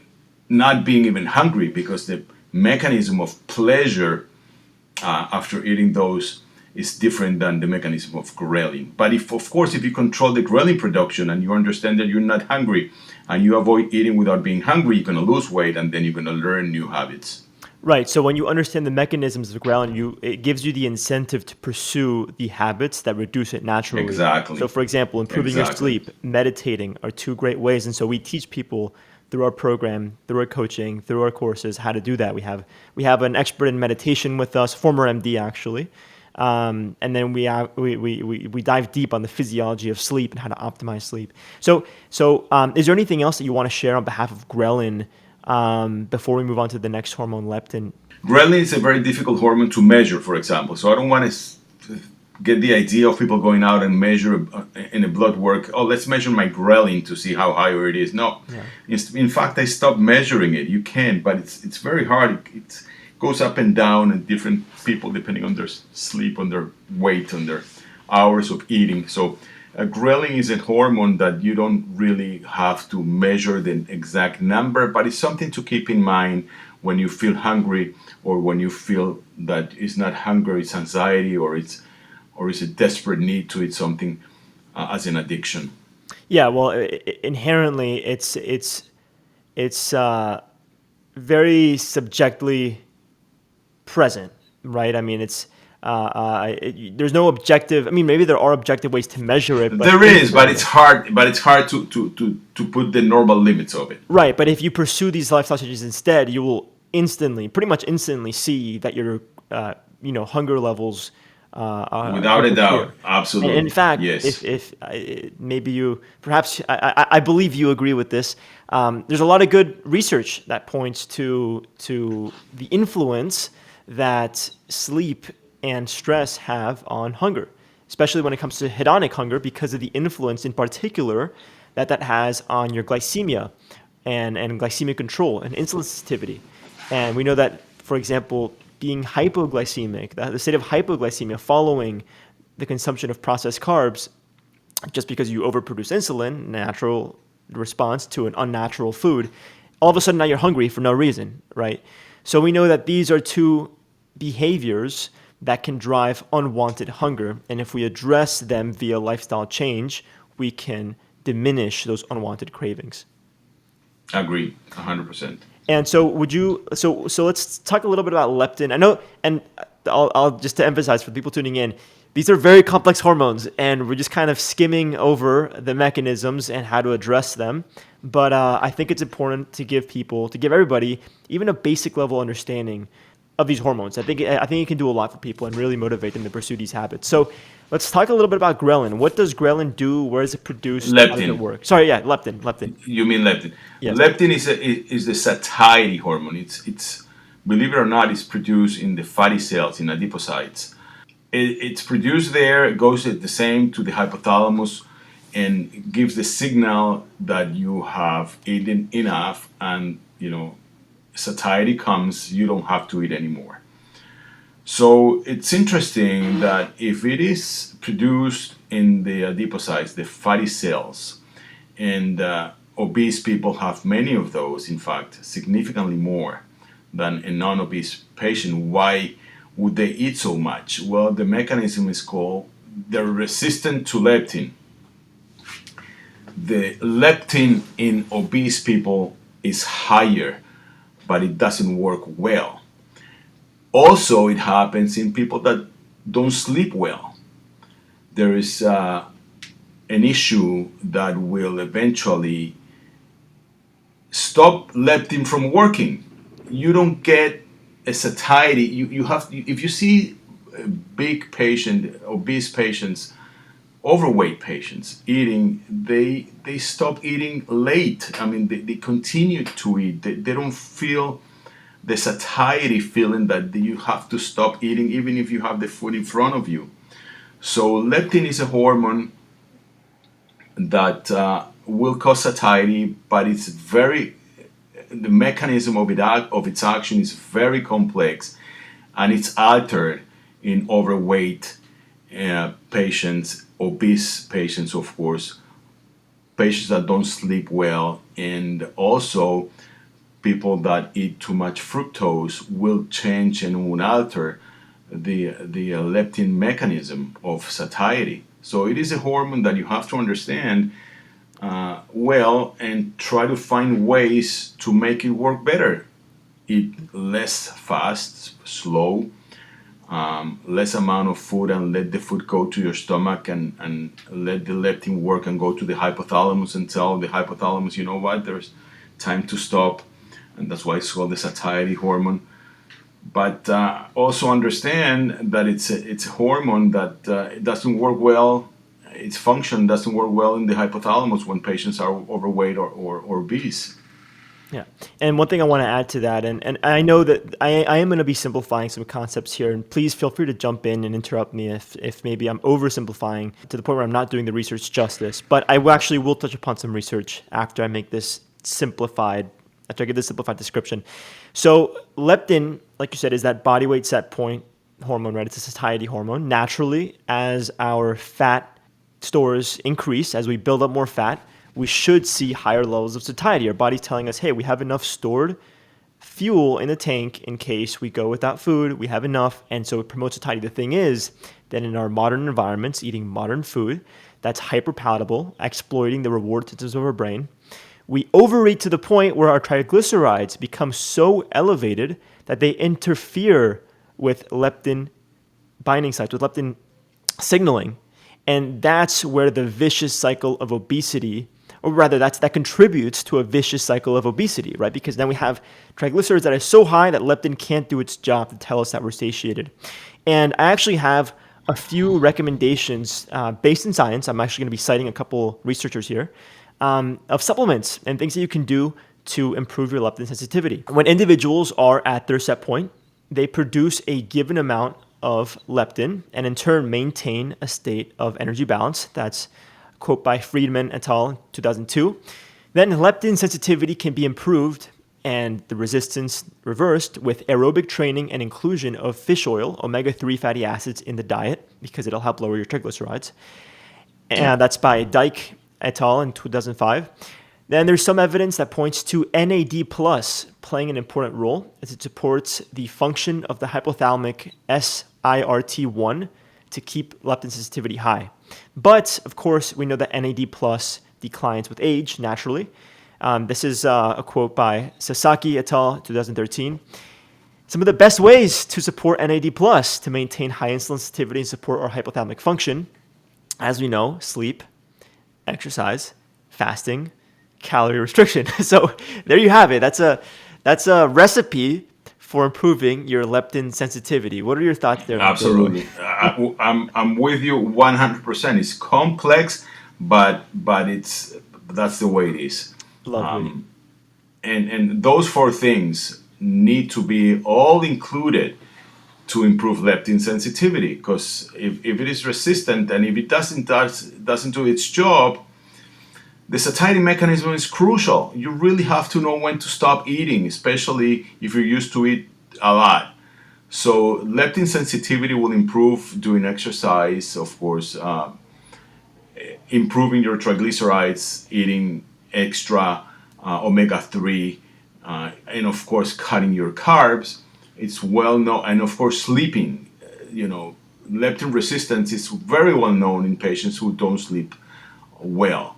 not being even hungry, because the mechanism of pleasure after eating those is different than the mechanism of ghrelin. But if, of course, if you control the ghrelin production and you understand that you're not hungry and you avoid eating without being hungry, you're going to lose weight, and then you're going to learn new habits. Right. So when you understand the mechanisms of ghrelin, it gives you the incentive to pursue the habits that reduce it naturally. Exactly. So, for example, improving your Exactly. sleep, meditating are two great ways. And so we teach people through our program, through our coaching, through our courses, how to do that. We have an expert in meditation with us, former MD actually, and then we dive deep on the physiology of sleep and how to optimize sleep. So is there anything else that you want to share on behalf of ghrelin before we move on to the next hormone, leptin? Ghrelin is a very difficult hormone to measure, for example. So I don't want to get the idea of people going out and measure in a blood work. Oh, let's measure my ghrelin to see how high it is. No, Yeah. in fact, I stopped measuring it. You can, but it's very hard. It goes up and down, and different people depending on their sleep, on their weight, on their hours of eating. So ghrelin is a hormone that you don't really have to measure the exact number, but it's something to keep in mind when you feel hungry, or when you feel that it's not hunger, it's anxiety, or it's a desperate need to eat something as an addiction. Yeah, well, inherently, it's very subjectively present, right? I mean, there's no objective. I mean, maybe there are objective ways to measure it, but There is, but it's hard. But it's hard to put the normal limits of it. right. But if you pursue these lifestyle changes instead, you will pretty much instantly, see that your hunger levels Without a disappear. doubt, And in absolutely, fact, yes. if maybe you, perhaps, I believe you agree with this. There's a lot of good research that points to the influence that sleep and stress have on hunger, especially when it comes to hedonic hunger, because of the influence in particular that has on your glycemia and glycemic control and insulin sensitivity. And we know that, for example, being hypoglycemic, the state of hypoglycemia following the consumption of processed carbs, just because you overproduce insulin, natural response to an unnatural food, all of a sudden now you're hungry for no reason, right? So we know that these are two behaviors that can drive unwanted hunger. And if we address them via lifestyle change, we can diminish those unwanted cravings. Agree, 100%. And so so let's talk a little bit about leptin. I know, and I'll just to emphasize for people tuning in, these are very complex hormones, and we're just kind of skimming over the mechanisms and how to address them. But I think it's important to give everybody, even a basic level understanding of these hormones. I think it can do a lot for people and really motivate them to pursue these habits. So let's talk a little bit about ghrelin. What does ghrelin do? Where is it produced? How does it Leptin. work? Sorry, yeah, leptin. You mean leptin? Yes. Leptin is the satiety hormone. It's believe it or not, it's produced in the fatty cells in adipocytes. It's produced there. It goes the same to the hypothalamus and gives the signal that you have eaten enough, and satiety comes. You don't have to eat anymore. So it's interesting that if it is produced in the adipocytes, the fatty cells, and obese people have many of those, in fact, significantly more than a non-obese patient. Why would they eat so much? Well, the mechanism is called, they're resistant to leptin. The leptin in obese people is higher, but it doesn't work well. Also, it happens in people that don't sleep well. There is an issue that will eventually stop leptin from working. You don't get a satiety. You have, if you see big obese patients, overweight patients eating, they stop eating late. I mean, they continue to eat. They don't feel the satiety feeling that you have to stop eating even if you have the food in front of you. So leptin is a hormone that will cause satiety, but the mechanism of its action is very complex, and it's altered in overweight patients, obese patients, of course, patients that don't sleep well, and also people that eat too much fructose will change and will alter the leptin mechanism of satiety. So it is a hormone that you have to understand well and try to find ways to make it work better. Eat less fast, slow, less amount of food, and let the food go to your stomach, and let the leptin work and go to the hypothalamus and tell the hypothalamus, you know what, there's time to stop. And that's why it's called the satiety hormone. But also understand that it's a hormone that it doesn't work well. Its function doesn't work well in the hypothalamus when patients are overweight or obese. Yeah. And one thing I want to add to that, and I know that I am going to be simplifying some concepts here, and please feel free to jump in and interrupt me if maybe I'm oversimplifying to the point where I'm not doing the research justice. But I actually will touch upon some research after I give this simplified description. So leptin, like you said, is that body weight set point hormone, right? It's a satiety hormone. Naturally, as our fat stores increase, as we build up more fat, we should see higher levels of satiety. Our body's telling us, hey, we have enough stored fuel in the tank in case we go without food. We have enough, and so it promotes satiety. The thing is that in our modern environments, eating modern food that's hyperpalatable, exploiting the reward systems of our brain, we overeat to the point where our triglycerides become so elevated that they interfere with leptin binding sites, with leptin signaling. And that's where the vicious cycle of obesity, or rather that contributes to a vicious cycle of obesity, right? Because then we have triglycerides that are so high that leptin can't do its job to tell us that we're satiated. And I actually have a few recommendations based in science. I'm actually going to be citing a couple researchers here of supplements and things that you can do to improve your leptin sensitivity. When individuals are at their set point, they produce a given amount of leptin and in turn maintain a state of energy balance. That's a quote by Friedman et al. In 2002. Then leptin sensitivity can be improved and the resistance reversed with aerobic training and inclusion of fish oil, omega-3 fatty acids in the diet, because it'll help lower your triglycerides. And that's by Dyke et al. In 2005. Then there's some evidence that points to NAD plus playing an important role as it supports the function of the hypothalamic SIRT1 to keep leptin sensitivity high. But of course, we know that NAD plus declines with age naturally. This is a quote by Sasaki et al. 2013. Some of the best ways to support NAD plus to maintain high insulin sensitivity and support our hypothalamic function, as we know, sleep, exercise, fasting, calorie restriction. So there you have it. That's a recipe for improving your leptin sensitivity. What are your thoughts there? Absolutely. I'm with you 100%. It's complex, but that's the way it is. Lovely. And those four things need to be all included to improve leptin sensitivity, because if it is resistant and if it doesn't do its job, the satiety mechanism is crucial. You really have to know when to stop eating, especially if you're used to eat a lot. So leptin sensitivity will improve during exercise, of course, improving your triglycerides, eating extra omega-3, and of course cutting your carbs. It's well known, and of course sleeping. Leptin resistance is very well known in patients who don't sleep well.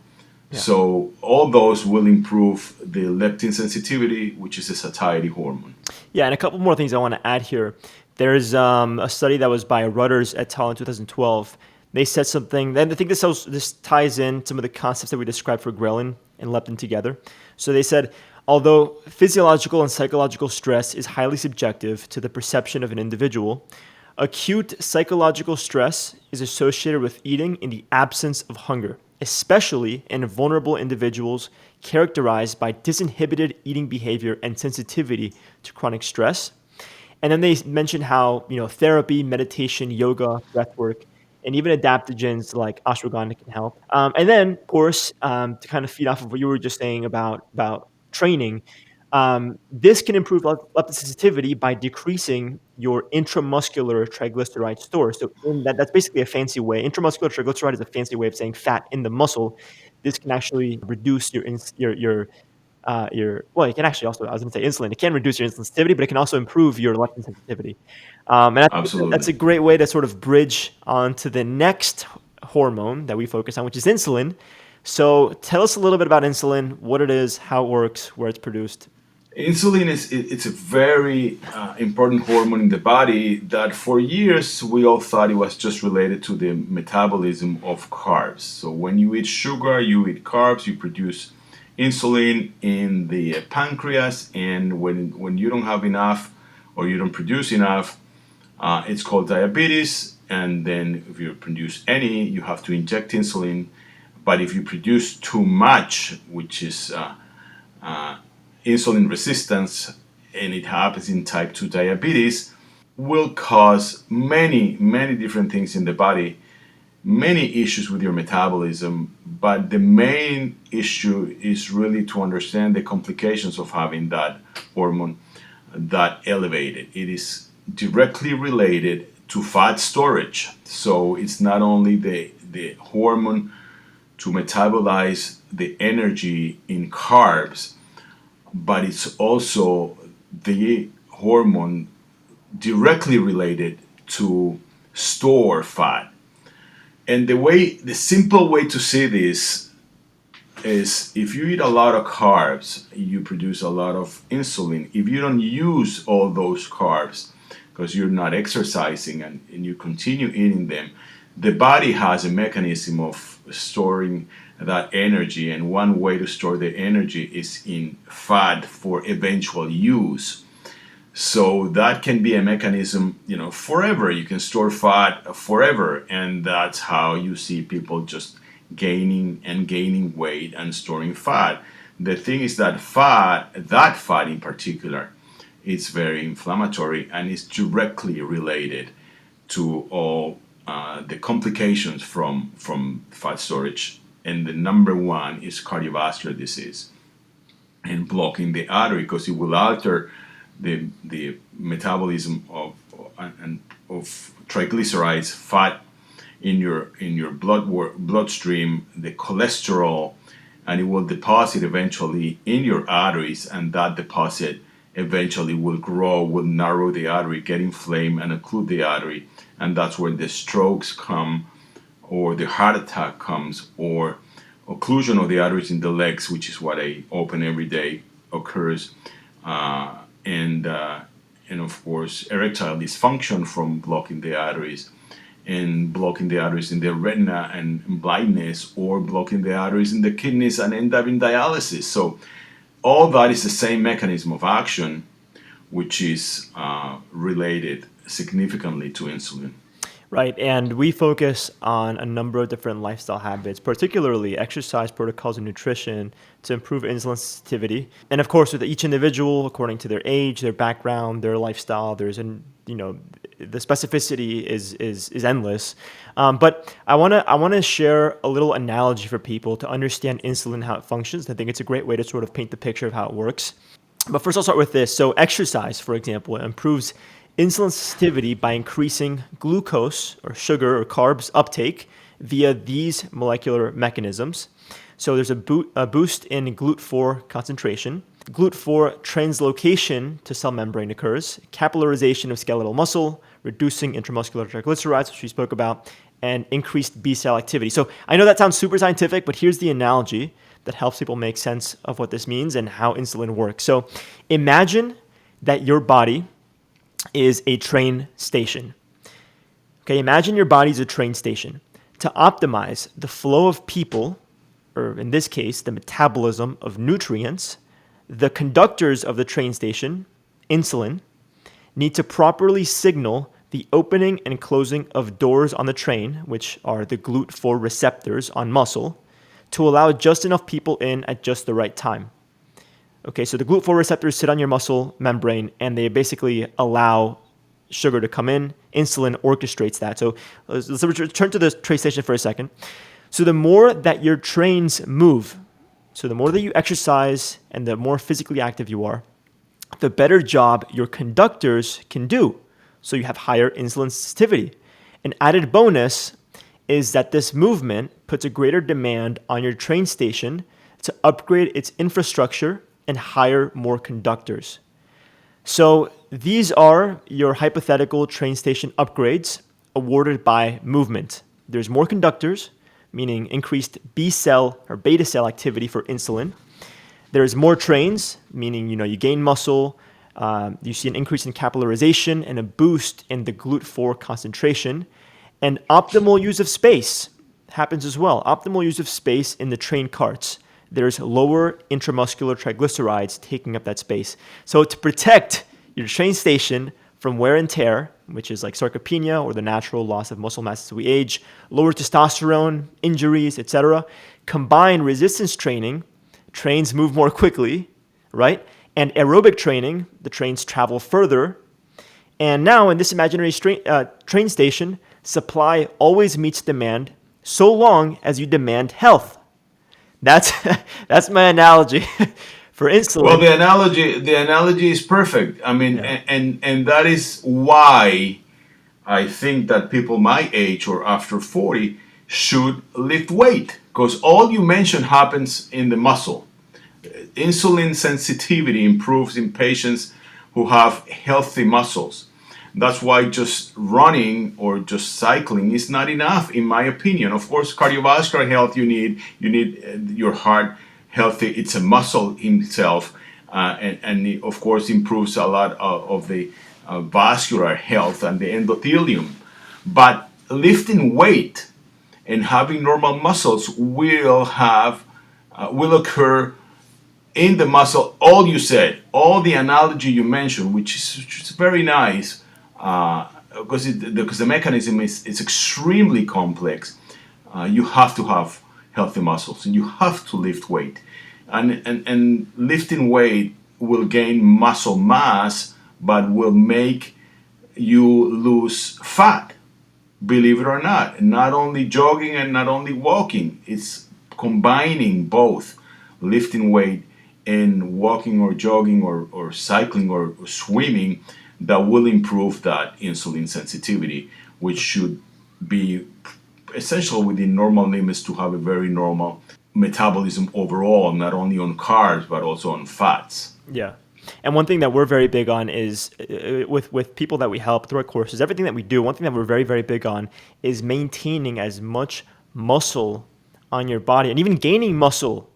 Yeah. So all those will improve the leptin sensitivity, which is a satiety hormone. Yeah, and a couple more things I want to add here. There's a study that was by Rudders et al. In 2012. They said something, and I think this ties in some of the concepts that we described for ghrelin and leptin together. So they said, although physiological and psychological stress is highly subjective to the perception of an individual, Acute psychological stress is associated with eating in the absence of hunger, especially in vulnerable individuals characterized by disinhibited eating behavior and sensitivity to chronic stress. And then they mentioned how, therapy, meditation, yoga, breath work, and even adaptogens like ashwagandha can help. And then, of course, to kind of feed off of what you were just saying about training, this can improve leptin sensitivity by decreasing your intramuscular triglyceride store. So that's basically a fancy way. Intramuscular triglyceride is a fancy way of saying fat in the muscle. This can actually reduce well, it can actually also, I was going to say insulin. It can reduce your insulin sensitivity, but it can also improve your leptin sensitivity. And I think that's Absolutely. a great way to sort of bridge onto the next hormone that we focus on, which is insulin. So tell us a little bit about insulin, what it is, how it works, where it's produced. Insulin it's a very important hormone in the body that for years we all thought it was just related to the metabolism of carbs. So when you eat sugar, you eat carbs, you produce insulin in the pancreas, and when you don't have enough or you don't produce enough, it's called diabetes. And then if you produce any, you have to inject insulin. But if you produce too much, which is insulin resistance, and it happens in type 2 diabetes, will cause many different things in the body, many issues with your metabolism. But the main issue is really to understand the complications of having that hormone that elevated. It is directly related to fat storage. So it's not only the hormone to metabolize the energy in carbs, but it's also the hormone directly related to store fat. And the simple way to see this is if you eat a lot of carbs, you produce a lot of insulin. If you don't use all those carbs because you're not exercising and you continue eating them, the body has a mechanism of storing that energy, and one way to store the energy is in fat for eventual use. So that can be a mechanism, forever. You can store fat forever, and that's how you see people just gaining weight and storing fat. The thing is that fat in particular, is very inflammatory and is directly related to all the complications from fat storage. And the number one is cardiovascular disease and blocking the artery, because it will alter the metabolism of triglycerides, fat in your bloodstream, the cholesterol, and it will deposit eventually in your arteries, and that deposit eventually will grow, will narrow the artery, get inflamed, and occlude the artery, and that's where the strokes come, or the heart attack comes, or occlusion of the arteries in the legs, which is what I open every day, occurs, and of course erectile dysfunction from blocking the arteries, and blocking the arteries in the retina and blindness, or blocking the arteries in the kidneys and end up in dialysis. So all that is the same mechanism of action, which is related significantly to insulin. Right. And we focus on a number of different lifestyle habits, particularly exercise protocols and nutrition to improve insulin sensitivity. And of course, with each individual, according to their age, their background, their lifestyle, the specificity is endless. But I want to share a little analogy for people to understand insulin, how it functions. I think it's a great way to sort of paint the picture of how it works. But first, I'll start with this. So exercise, for example, improves insulin sensitivity by increasing glucose or sugar or carbs uptake via these molecular mechanisms. So there's a boost in GLUT4 concentration. GLUT4 translocation to cell membrane occurs, capillarization of skeletal muscle, reducing intramuscular triglycerides, which we spoke about, and increased B cell activity. So I know that sounds super scientific, but here's the analogy that helps people make sense of what this means and how insulin works. So imagine that your body is a train station. Okay, imagine your body's a train station. To optimize the flow of people, or in this case, the metabolism of nutrients, the conductors of the train station, insulin, need to properly signal the opening and closing of doors on the train, which are the GLUT4 receptors on muscle, to allow just enough people in at just the right time. Okay, so the GLUT4 receptors sit on your muscle membrane, and they basically allow sugar to come in. Insulin orchestrates that. So let's return to the train station for a second. So the more that your trains move, so the more that you exercise and the more physically active you are, the better job your conductors can do. So you have higher insulin sensitivity. An added bonus is that this movement puts a greater demand on your train station to upgrade its infrastructure and hire more conductors. So these are your hypothetical train station upgrades awarded by movement. There's more conductors, meaning increased B cell or beta cell activity for insulin. There's more trains, meaning you gain muscle, you see an increase in capillarization and a boost in the GLUT4 concentration. And optimal use of space happens as well. Optimal use of space in the train carts. There's lower intramuscular triglycerides taking up that space. So to protect your train station from wear and tear, which is like sarcopenia or the natural loss of muscle mass as we age, lower testosterone, injuries, etc., combine resistance training, trains move more quickly, right? And aerobic training, the trains travel further. And now in this imaginary train station, supply always meets demand so long as you demand health. That's my analogy for insulin. Well, the analogy is perfect. I mean, Yeah. and that is why I think that people my age or after 40 should lift weight, because all you mentioned happens in the muscle. Insulin sensitivity improves in patients who have healthy muscles. That's why just running or just cycling is not enough, in my opinion. Of course, cardiovascular health, you need your heart healthy. It's a muscle in itself, and it, of course, improves a lot of the vascular health and the endothelium. But lifting weight and having normal muscles will occur in the muscle. All you said, all the analogy you mentioned, which is very nice. Because the mechanism is extremely complex. You have to have healthy muscles and you have to lift weight. And lifting weight will gain muscle mass, but will make you lose fat, believe it or not. Not only jogging and not only walking, it's combining both lifting weight and walking or jogging or cycling or swimming that will improve that insulin sensitivity, which should be essential within normal limits to have a very normal metabolism overall, not only on carbs, but also on fats. Yeah. And one thing that we're very big on is with people that we help through our courses, everything that we do, one thing that we're very, very big on is maintaining as much muscle on your body and even gaining muscle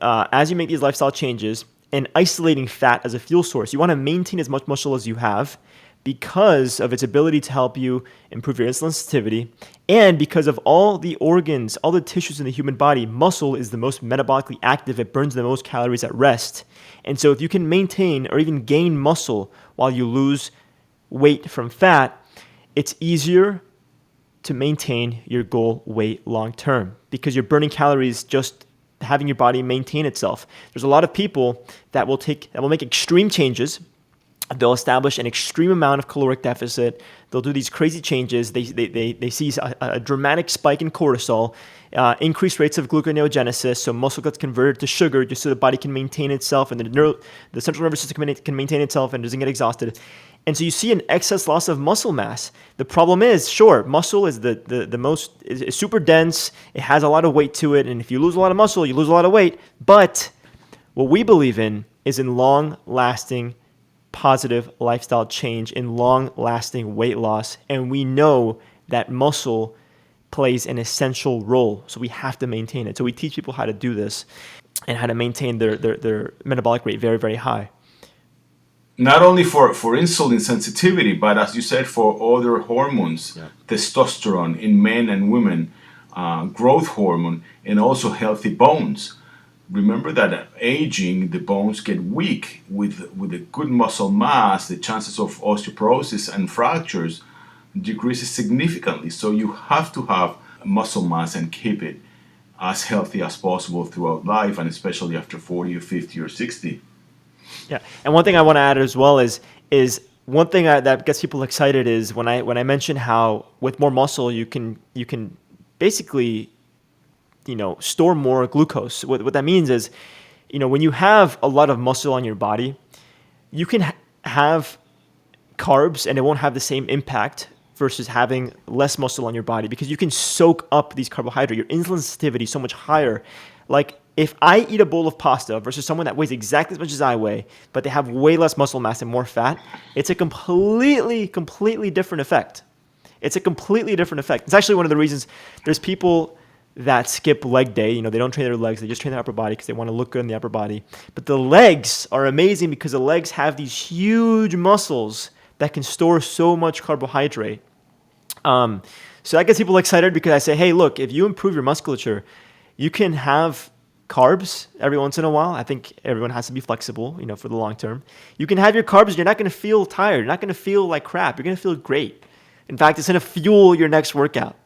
as you make these lifestyle changes and isolating fat as a fuel source. You want to maintain as much muscle as you have because of its ability to help you improve your insulin sensitivity, and because of all the organs, all the tissues in the human body, muscle is the most metabolically active. It burns the most calories at rest. And so if you can maintain or even gain muscle while you lose weight from fat, it's easier to maintain your goal weight long term because you're burning calories just having your body maintain itself. There's a lot of people that will make extreme changes. They'll establish an extreme amount of caloric deficit. They'll do these crazy changes. They see a dramatic spike in cortisol, increased rates of gluconeogenesis, so muscle gets converted to sugar just so the body can maintain itself and the central nervous system can maintain itself and doesn't get exhausted. And so you see an excess loss of muscle mass. The problem is, sure, muscle is the most is super dense. It has a lot of weight to it, and if you lose a lot of muscle, you lose a lot of weight. But what we believe in is in long-lasting positive lifestyle change, in long-lasting weight loss, and we know that muscle plays an essential role, so we have to maintain it. So we teach people how to do this and how to maintain their metabolic rate very, very high. Not only for insulin sensitivity, but as you said, for other hormones, testosterone in men and women, growth hormone, and also healthy bones. remember that aging, the bones get weak. With a good muscle mass, the chances of osteoporosis and fractures decreases significantly. So you have to have muscle mass and keep it as healthy as possible throughout life, and especially after 40 or 50 or 60. Yeah, and one thing I want to add as well is one thing that gets people excited is when I mention how with more muscle you can basically store more glucose. What that means is, when you have a lot of muscle on your body, you can have carbs and it won't have the same impact versus having less muscle on your body, because you can soak up these carbohydrates. Your insulin sensitivity is so much higher. Like if I eat a bowl of pasta versus someone that weighs exactly as much as I weigh, but they have way less muscle mass and more fat, it's a completely different effect. It's a completely different effect. It's actually one of the reasons there's people that skip leg day. They don't train their legs. They just train their upper body because they want to look good in the upper body. But the legs are amazing because the legs have these huge muscles that can store so much carbohydrate. So that gets people excited because I say, hey, look, if you improve your musculature, you can have carbs every once in a while. I think everyone has to be flexible, for the long term. You can have your carbs and you're not going to feel tired. You're not going to feel like crap. You're going to feel great. In fact, it's going to fuel your next workout.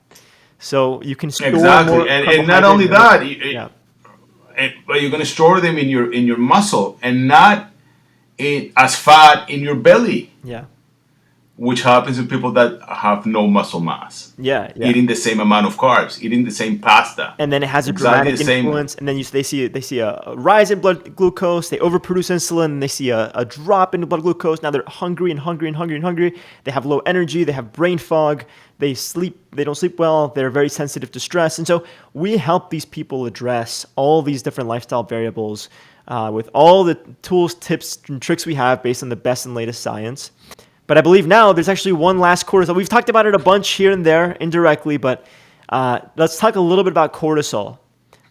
So you can store more and not only that, but you're going to store them in your muscle and not as fat in your belly. Yeah. Which happens with people that have no muscle mass. Yeah. Eating the same amount of carbs, eating the same pasta. And then it has a dramatic influence. And then they see a rise in blood glucose. They overproduce insulin. And they see a drop in blood glucose. Now they're hungry. They have low energy. They have brain fog. They don't sleep well. They're very sensitive to stress. And so we help these people address all these different lifestyle variables with all the tools, tips, and tricks we have based on the best and latest science. But I believe now there's actually one last cortisol. We've talked about it a bunch here and there indirectly, but let's talk a little bit about cortisol,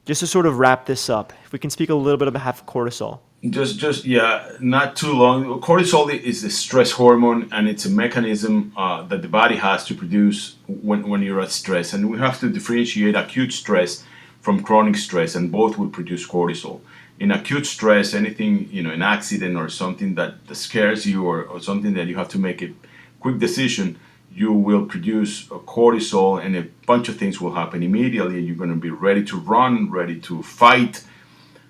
just to sort of wrap this up. If we can speak a little bit about cortisol. Not too long. Cortisol is a stress hormone, and it's a mechanism that the body has to produce when you're at stress. And we have to differentiate acute stress from chronic stress, and both will produce cortisol. In acute stress, anything, an accident or something that scares you or something that you have to make a quick decision, you will produce cortisol, and a bunch of things will happen immediately. You're going to be ready to run, ready to fight,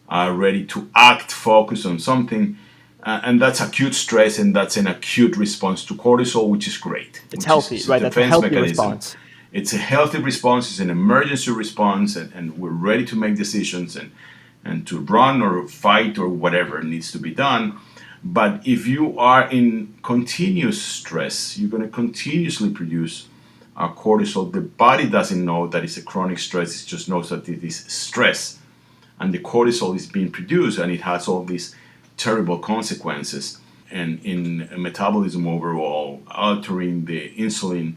ready to act, focus on something. And that's acute stress, and that's an acute response to cortisol, which is great. It's healthy, right? That's a healthy response. It's a healthy response. It's an emergency response, and we're ready to make decisions and to run or fight or whatever needs to be done. But if you are in continuous stress, you're going to continuously produce cortisol. The body doesn't know that it's a chronic stress. It just knows that it is stress. And the cortisol is being produced, and it has all these terrible consequences and in metabolism overall, altering the insulin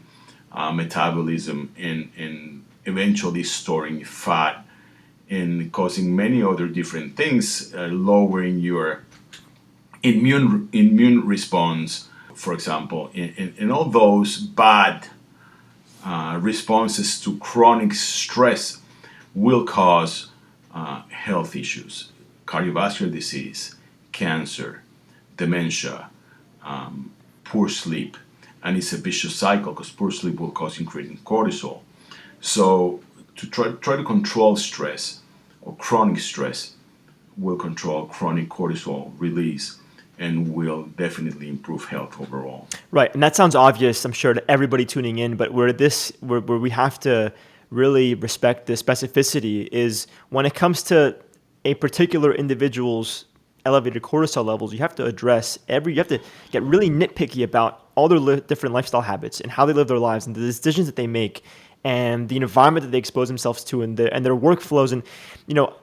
metabolism and eventually storing fat and causing many other different things, lowering your immune response, for example. And all those bad responses to chronic stress will cause health issues, cardiovascular disease, cancer, dementia, poor sleep. And it's a vicious cycle because poor sleep will cause increasing cortisol. So to try to control stress or chronic stress will control chronic cortisol release and will definitely improve health overall. Right, and that sounds obvious, I'm sure, to everybody tuning in, but where we have to really respect the specificity is when it comes to a particular individual's elevated cortisol levels, you have to you have to get really nitpicky about all their different lifestyle habits and how they live their lives and the decisions that they make and the environment that they expose themselves to and their workflows. And,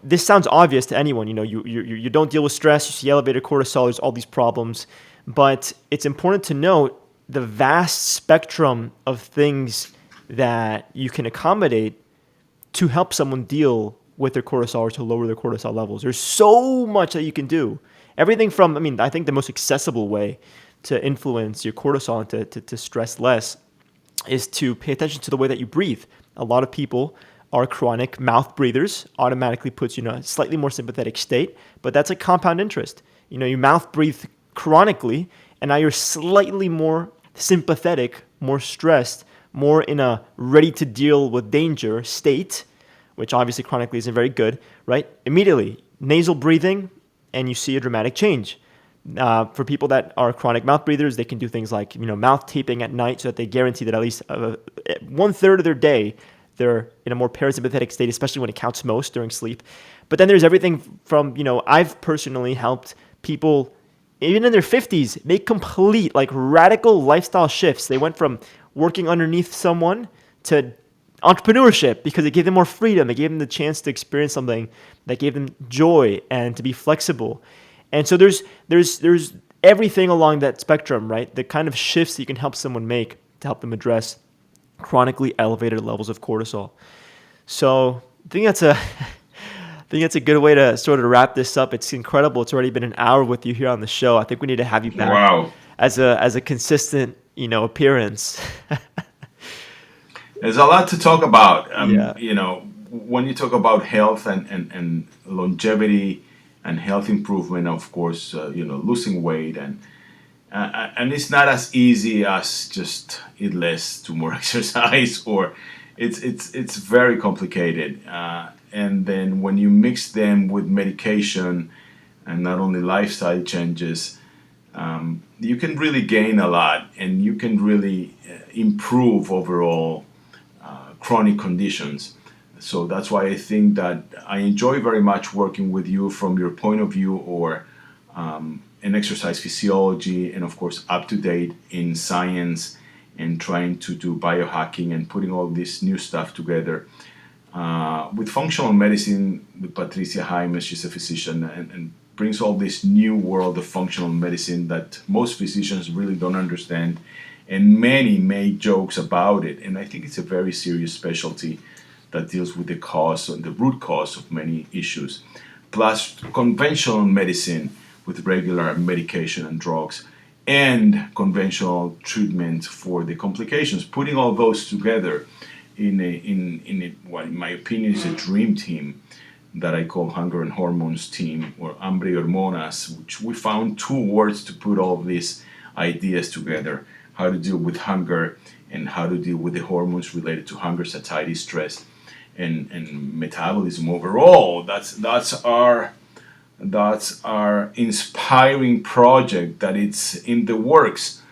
this sounds obvious to anyone. You don't deal with stress, you see elevated cortisol, there's all these problems. But it's important to note the vast spectrum of things that you can accommodate to help someone deal with their cortisol or to lower their cortisol levels. There's so much that you can do. Everything from, I think the most accessible way to influence your cortisol and to stress less is to pay attention to the way that you breathe. A lot of people are chronic mouth breathers, automatically puts you in a slightly more sympathetic state, but that's a compound interest. You mouth breathe chronically, and now you're slightly more sympathetic, more stressed, more in a ready to deal with danger state, which obviously chronically isn't very good, right? Immediately, nasal breathing, and you see a dramatic change. For people that are chronic mouth breathers, they can do things like mouth taping at night, so that they guarantee that at least 1/3 of their day they're in a more parasympathetic state, especially when it counts most during sleep. But then there's everything from I've personally helped people even in their 50s make complete radical lifestyle shifts. They went from working underneath someone to entrepreneurship because it gave them more freedom. It gave them the chance to experience something that gave them joy and to be flexible. And so there's everything along that spectrum, right? The kind of shifts that you can help someone make to help them address chronically elevated levels of cortisol. So I think that's a good way to sort of wrap this up. It's incredible. It's already been an hour with you here on the show. I think we need to have you back Wow. as a consistent, appearance. There's a lot to talk about. Yeah. When you talk about health and longevity and health improvement, of course, losing weight and it's not as easy as just eat less, do more exercise, or it's very complicated. And then when you mix them with medication and not only lifestyle changes, you can really gain a lot, and you can really improve overall chronic conditions. So that's why I think that I enjoy very much working with you from your point of view, or in exercise physiology, and of course up to date in science, and trying to do biohacking and putting all this new stuff together. With functional medicine, with Patricia Jaimes, she's a physician, and brings all this new world of functional medicine that most physicians really don't understand, and many make jokes about it. And I think it's a very serious specialty that deals with the cause and the root cause of many issues. Plus conventional medicine with regular medication and drugs, and conventional treatment for the complications. Putting all those together in what in my opinion is a dream team that I call Hunger and Hormones team, or Hambre y Hormonas, which we found two words to put all these ideas together: how to deal with hunger and how to deal with the hormones related to hunger, satiety, stress, and metabolism overall. That's our inspiring project that it's in the works.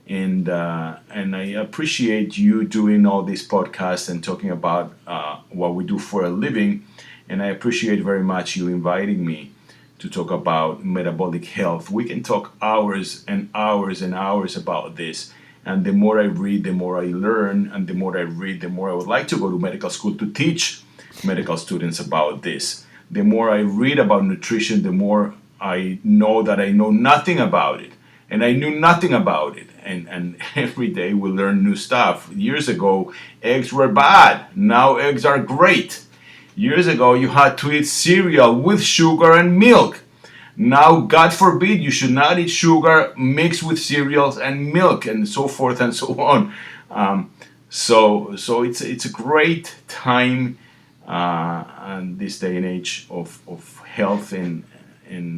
And I appreciate you doing all these podcasts and talking about what we do for a living. And I appreciate very much you inviting me to talk about metabolic health. We can talk hours and hours and hours about this. And the more I read, the more I learn. And the more I read, the more I would like to go to medical school to teach medical students about this. The more I read about nutrition, the more I know that I know nothing about it. And I knew nothing about it. And every day we learn new stuff. Years ago, eggs were bad. Now eggs are great. Years ago, you had to eat cereal with sugar and milk. Now, God forbid, you should not eat sugar mixed with cereals and milk, and so forth and so on. So it's a great time in this day and age of health and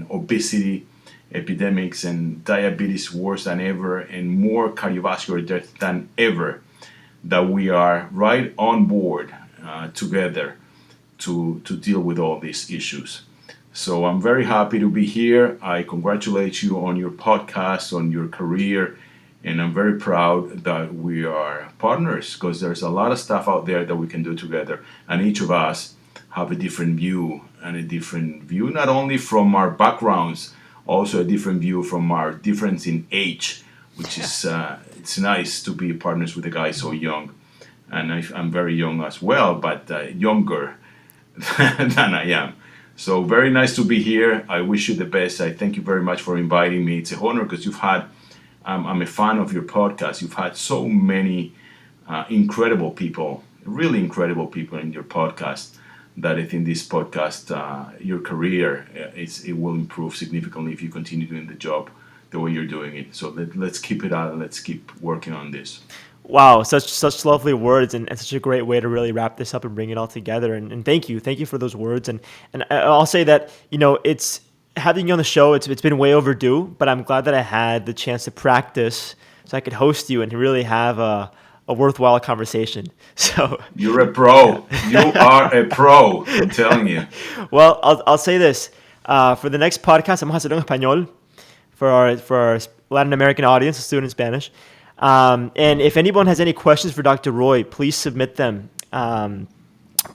obesity epidemics, and diabetes worse than ever, and more cardiovascular death than ever, that we are right on board together to deal with all these issues. So I'm very happy to be here. I congratulate you on your podcast, on your career, and I'm very proud that we are partners, because there's a lot of stuff out there that we can do together, and each of us have a different view, and a different view not only from our backgrounds, also a different view from our difference in age, which is it's nice to be partners with a guy so young, and I'm very young as well, but younger than I am. So very nice to be here. I wish you the best. I thank you very much for inviting me. It's a honor, because you've had, I'm a fan of your podcast. You've had so many incredible people, really incredible people in your podcast, that I think this podcast, your career, it will improve significantly if you continue doing the job the way you're doing it. So let's keep it out, and let's keep working on this. Wow, such lovely words, and such a great way to really wrap this up and bring it all together. And thank you for those words. And I'll say that it's having you on the show. It's been way overdue, but I'm glad that I had the chance to practice so I could host you and really have a worthwhile conversation. So You're a pro. You are a pro. I'm telling you. well, I'll say this for the next podcast. I'm hacer en español for our Latin American audience, a student in Spanish. And if anyone has any questions for Dr. Roy, please submit them.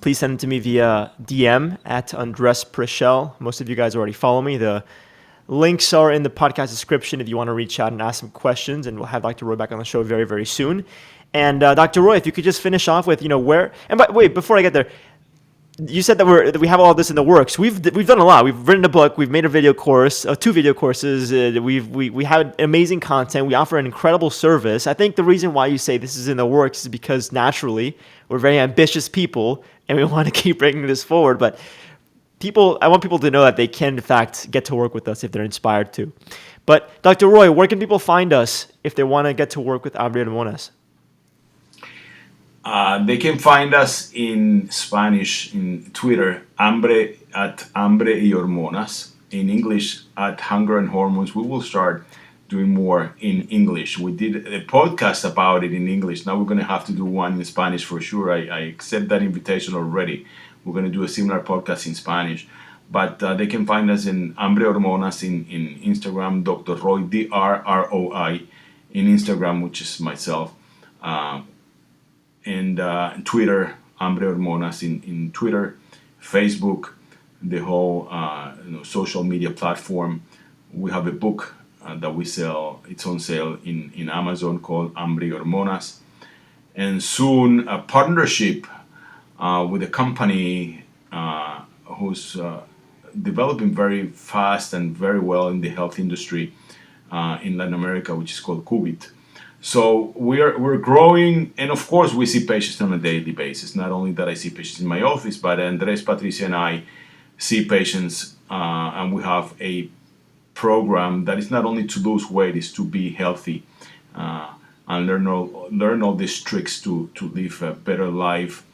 Please send them to me via DM at Andrés Preschel. Most of you guys already follow me. The links are in the podcast description if you want to reach out and ask some questions, and we'll have Dr. Roy back on the show very, very soon. And Dr. Roy, if you could just finish off with, where, and wait, before I get there, you said that we have all this in the works. We've done a lot. We've written a book. We've made a video course, 2 video courses. We have amazing content. We offer an incredible service. I think the reason why you say this is in the works is because naturally we're very ambitious people and we want to keep bringing this forward. But I want people to know that they can in fact get to work with us if they're inspired to. But Dr. Roy, where can people find us if they want to get to work with Hambre y Hormonas? They can find us in Spanish in Twitter, Hambre y Hormonas. In English, at Hunger and Hormones. We will start doing more in English. We did a podcast about it in English. Now we're going to have to do one in Spanish for sure. I accept that invitation already. We're going to do a similar podcast in Spanish. But they can find us in Hambre y Hormonas in Instagram, Dr. Roy, DRROI, in Instagram, which is myself. And Twitter, Hambre y Hormonas in Twitter, Facebook, the whole social media platform. We have a book that we sell. It's on sale in Amazon called Hambre y Hormonas. And soon a partnership with a company who's developing very fast and very well in the health industry in Latin America, which is called Qubit. So we're growing, and of course we see patients on a daily basis. Not only that I see patients in my office, but Andrés, Patricia, and I see patients, and we have a program that is not only to lose weight, is to be healthy and learn all these tricks to live a better life,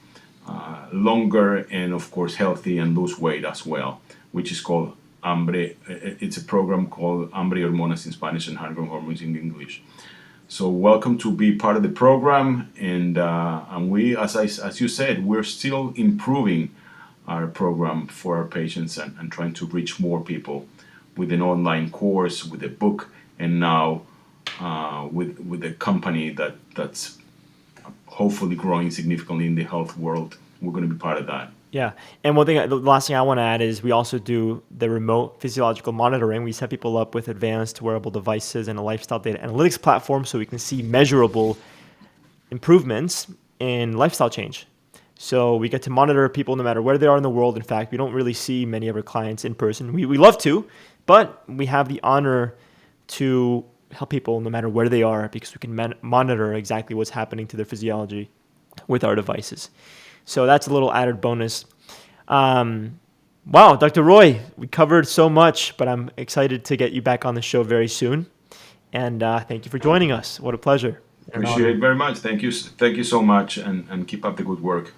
longer, and of course healthy, and lose weight as well, which is called Hambre. It's a program called Hambre y Hormonas in Spanish and Hunger and Hormones in English. So welcome to be part of the program, and we, as you said, we're still improving our program for our patients and trying to reach more people with an online course, with a book, and now with a company that's hopefully growing significantly in the health world. We're going to be part of that. Yeah. And the last thing I want to add is we also do the remote physiological monitoring. We set people up with advanced wearable devices and a lifestyle data analytics platform so we can see measurable improvements in lifestyle change. So we get to monitor people no matter where they are in the world. In fact, we don't really see many of our clients in person. We love to, but we have the honor to help people no matter where they are because we can monitor exactly what's happening to their physiology with our devices. So that's a little added bonus. Wow, Dr. Roy, we covered so much, but I'm excited to get you back on the show very soon. And thank you for joining us. What a pleasure. Appreciate it very much. Thank you so much, and keep up the good work.